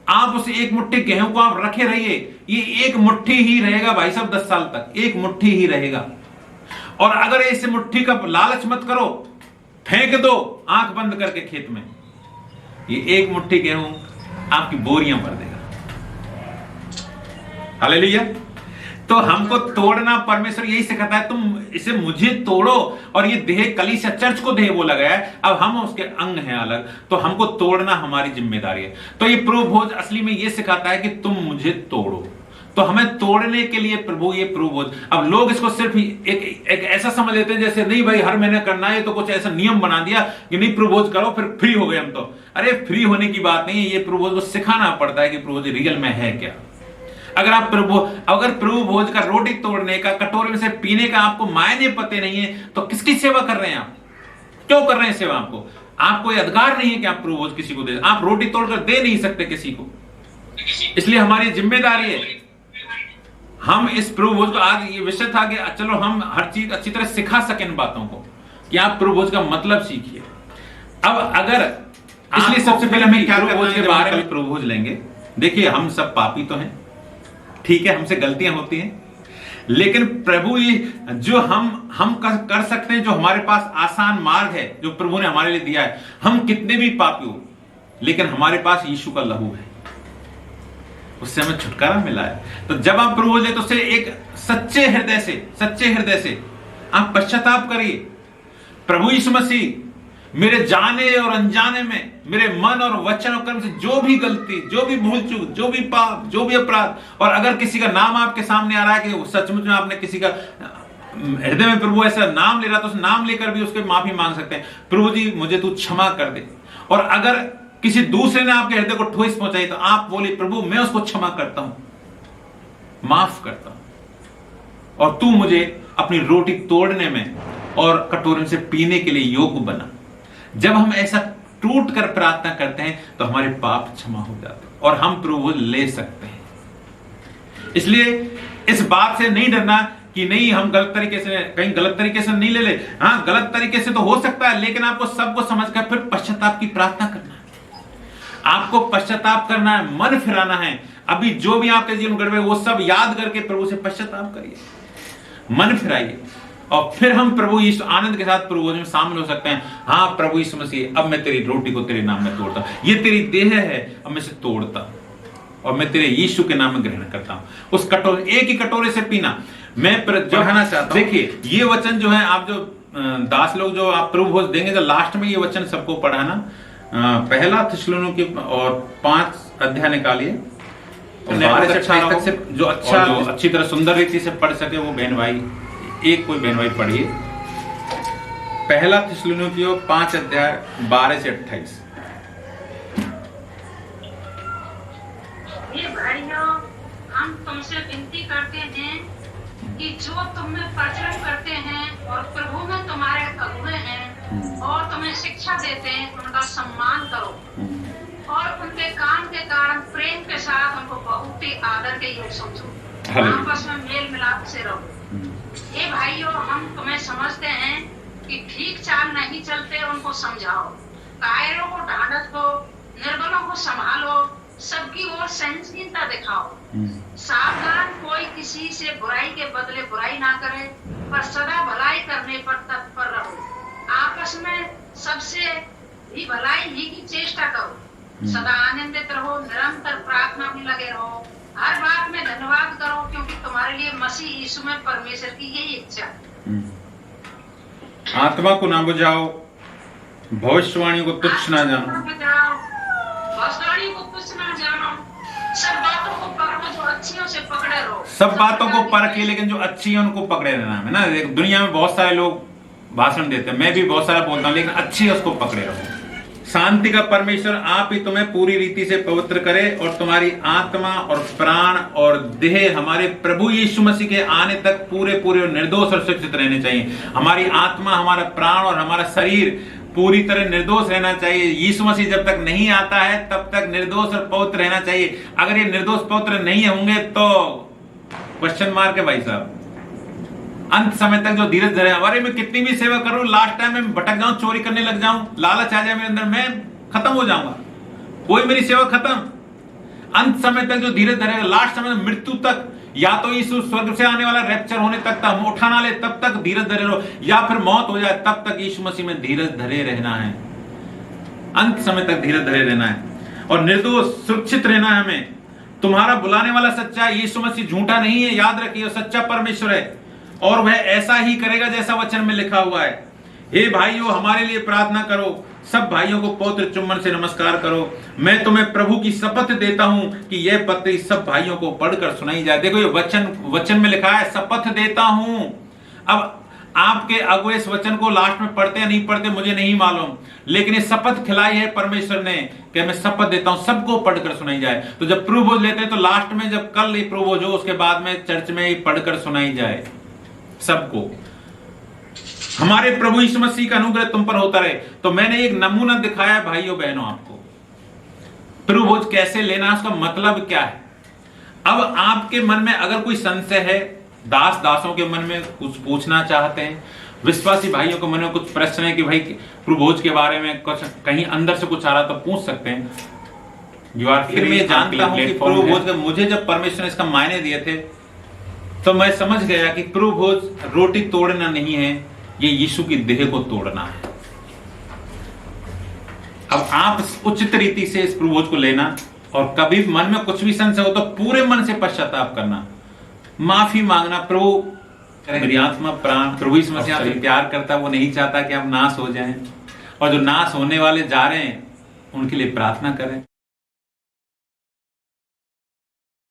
आप उस एक मुट्ठी गेहूं को आप रखे रहिए, ये एक मुट्ठी ही रहेगा भाई साहब 10 साल तक, एक मुट्ठी ही रहेगा। और अगर इस मुट्ठी का लालच मत करो, फेंक दो आंख बंद करके खेत में, ये एक मुट्ठी गेहूं आपकी बोरियां भर देगा। हालेलुया। तो हमको तोड़ना परमेश्वर यही सिखाता है, तुम इसे मुझे तोड़ो। और ये देह कलीसिया चर्च को देह बोला गया है, अब हम उसके अंग हैं अलग, तो हमको तोड़ना हमारी जिम्मेदारी है। तो ये प्रभु भोज असली में ये सिखाता है कि तुम मुझे तोड़ो। तो हमें तोड़ने के लिए प्रभु ये प्रभु भोज। अब लोग इसको सिर्फ एक ऐसा समझ लेते हैं जैसे नहीं भाई हर महीने करना है, तो कुछ ऐसा नियम बना दिया कि नहीं प्रभु भोज करो फिर फ्री हो गए हम। तो अरे फ्री होने की बात नहीं है, ये प्रभु भोज को सिखाना पड़ता है कि प्रभु भोज रियल में है क्या। अगर प्रभु भोज का रोटी तोड़ने का, कटोरे में से पीने का आपको मायने पते नहीं है, तो किसकी सेवा कर रहे हैं आप? क्यों कर रहे हैं सेवा? आपको ये अधिकार नहीं है कि आप प्रभु भोज किसी को दे, आप रोटी तोड़कर दे नहीं सकते किसी को। इसलिए हमारी जिम्मेदारी है हम इस प्रभु भोज को, आज ये विषय था कि चलो हम हर चीज अच्छी तरह सिखा सकें इन बातों को, कि आप प्रभु भोज का मतलब सीखिए। अब अगर इसलिए सबसे पहले हमें क्या प्रभु भोज के बारे में प्रभु भोज लेंगे। देखिए हम सब पापी तो हैं, ठीक है, हमसे गलतियां होती हैं, लेकिन प्रभु ये जो हम कर सकते हैं, जो हमारे पास आसान मार्ग है जो प्रभु ने हमारे लिए दिया है। हम कितने भी पापी हो, लेकिन हमारे पास यीशु का लहू है, उससे हमें छुटकारा मिला है। तो जब आप प्रभु ले तो उससे एक सच्चे हृदय से आप पश्चाताप करिए। प्रभु यीशु मसीह मेरे जाने और अनजाने में, मेरे मन और वचन और कर्म से जो भी गलती, जो भी भूल चूक, जो भी पाप, जो भी अपराध, और अगर किसी का नाम आपके सामने आ रहा है कि सचमुच में आपने किसी का हृदय में प्रभु ऐसा नाम ले रहा, तो उस नाम लेकर भी उसके माफी मांग सकते हैं। प्रभु जी मुझे तू क्षमा कर दे। और अगर किसी दूसरे ने आपके हृदय को ठोस पहुंचाई तो आप बोले, प्रभु मैं उसको क्षमा करता हूं, माफ करता हूं, और तू मुझे अपनी रोटी तोड़ने में और कटोरे से पीने के लिए योग्य बना। जब हम ऐसा टूट कर प्रार्थना करते हैं तो हमारे पाप क्षमा हो जाते हैं और हम प्रभु ले सकते हैं। इसलिए इस बात से नहीं डरना कि नहीं हम गलत तरीके से, कहीं गलत तरीके से नहीं ले ले। हाँ, गलत तरीके से तो हो सकता है, लेकिन आपको सबको समझकर फिर पश्चाताप की प्रार्थना करना है। आपको पश्चाताप करना है, मन फिराना है। अभी जो भी आपके जीवन गड़बड़ वो सब याद करके प्रभु से पश्चाताप करिए, मन फिराइए, और फिर हम प्रभु यीशु आनंद के साथ प्रभु में शामिल हो सकते हैं। हाँ प्रभु यीशु मसीह, अब मैं तेरी रोटी को तेरे नाम में तोड़ता हूं, ये तेरी देह है, अब मैं इसे तोड़ता हूं और मैं तेरे यीशु के नाम में ग्रहण करता हूं। उस कटोरे, एक ही कटोरे से पीना मैं पढ़ाना चाहता हूं। देखिए ये वचन जो है, आप जो दास लोग जो आप प्रभु भोज देंगे तो लास्ट में ये वचन सबको पढ़ाना। पहला थिस्सलुनीके और 5 अध्याय निकालिए, 12 से 28 तक से जो अच्छी तरह सुंदर रीति से पढ़ सके वो बहन भाई, एक कोई बहन भाई पढ़िए। पहला थिस्सलुनीके 5 अध्याय 12 से 28। ये भाइयों, हम तुमसे विनती करते हैं कि जो तुम में प्रचार करते हैं और प्रभु में तुम्हारे अगुवे हैं और तुम्हें शिक्षा देते हैं, उनका सम्मान करो और उनके काम के कारण प्रेम के साथ उनको बहुत ही आदर के योग समझो, आपस में मेल मिलाप से रहो। ये भाइयों, हम तुम्हें समझते हैं कि ठीक चाल नहीं चलते, उनको समझाओ, कायरों को ढांढस दो, निर्बलों को संभालो, सबकी ओर सहनशीलता दिखाओ। सावधान, कोई किसी से बुराई के बदले बुराई ना करे, पर सदा भलाई करने पर तत्पर रहो। आपस में सबसे भी भलाई ही की चेष्टा करो, सदा आनंदित रहो, निरंतर प्रार्थना में लगे रहो, हर बात में धन्यवाद करो, क्योंकि तुम्हारे लिए मसीह यीशु में परमेश्वर की यही इच्छा है। आत्मा को ना बुझाओ, भविष्यवाणी को तुच्छ ना जानो, भविष्यवाणी को तुच्छ ना जानो, सब बातों को परखो, जो अच्छियों से पकड़े रहो। सब बातों को परखिए, लेकिन जो अच्छी है उनको पकड़े रहना है ना। दुनिया में बहुत सारे लोग भाषण देते हैं, मैं भी बहुत सारा बोलता हूँ, लेकिन अच्छी है उसको पकड़े रहो। शांति का परमेश्वर आप ही तुम्हें पूरी रीति से पवित्र करे और तुम्हारी आत्मा और प्राण और देह हमारे प्रभु यीशु मसीह के आने तक पूरे पूरे और निर्दोष और सुरक्षित रहने चाहिए। हमारी आत्मा, हमारा प्राण और हमारा शरीर पूरी तरह निर्दोष रहना चाहिए। यीशु मसीह जब तक नहीं आता है तब तक निर्दोष और पवित्र रहना चाहिए। अगर ये निर्दोष पवित्र नहीं होंगे तो क्वेश्चन मार्क है भाई साहब। अंत समय तक जो धीरज धरे, अरे मैं कितनी भी सेवा करूं, लास्ट टाइम में भटक जाऊं, चोरी करने लग जाऊं, लालच आ जाए मेरे अंदर, मैं खत्म हो जाऊंगा, कोई मेरी सेवा खत्म। अंत समय तक जो धीरज धरेगा, लास्ट समय मृत्यु तक, या तो यीशु स्वर्ग से आने वाला रैप्चर होने तक हम उठा ना ले तब तक धीरज धरे रहो, या फिर मौत हो जाए तब तक यीशु मसीह में धीरज धरे रहना है। अंत समय तक धीरज धरे रहना है और निर्दोष सुरक्षित रहना है हमें। तुम्हारा बुलाने वाला सच्चा यीशु मसीह झूठा नहीं है, याद रखिए, सच्चा परमेश्वर है और वह ऐसा ही करेगा जैसा वचन में लिखा हुआ है। हे भाइयों, हमारे लिए प्रार्थना करो। सब भाइयों को पवित्र चुम्बन से नमस्कार करो। मैं तुम्हें प्रभु की शपथ देता हूं कि यह पत्री सब भाइयों को पढ़कर सुनाई जाए। देखो ये वचन में लिखा है, शपथ देता हूं। अब आपके अगुए इस वचन को लास्ट में पढ़ते या नहीं पढ़ते मुझे नहीं मालूम, लेकिन ये शपथ खिलाई है परमेश्वर ने कि मैं शपथ देता हूं सबको पढ़कर सुनाई जाए। तो जब प्रभु भोज लेते हैं तो लास्ट में जब कल ये प्रभु भोज हो उसके बाद में चर्च में पढ़कर सुनाई जाए सबको। हमारे प्रभु यीशु मसीह का अनुग्रह तुम पर होता रहे। तो मैंने एक नमूना दिखाया है भाइयों बहनों आपको, प्रभु भोज कैसे लेना, उसका मतलब क्या है। अब आपके मन में अगर कोई संशय है, दासों के मन में कुछ पूछना चाहते हैं, विश्वासी भाइयों के मन में कुछ प्रश्न है कि भाई प्रभु भोज के बारे में कुछ कहीं अंदर से कुछ आ रहा तो पूछ सकते हैं। फिर मैं जानता हूं कि प्रभु भोज का मुझे जब परमेश्वर ने इसका मायने दिए थे तो मैं समझ गया कि प्रभु भोज रोटी तोड़ना नहीं है, ये यीशु की देह को तोड़ना है। अब आप उचित रीति से इस प्रभु भोज को लेना और कभी मन में कुछ भी संशय हो तो पूरे मन से पश्चाताप करना, माफी मांगना। प्रभु मेरी आत्मा प्राण प्रभु यीशु मसीह आपसे प्यार करता, वो नहीं चाहता कि आप नाश हो जाएं और जो नाश होने वाले जा रहे हैं उनके लिए प्रार्थना करें।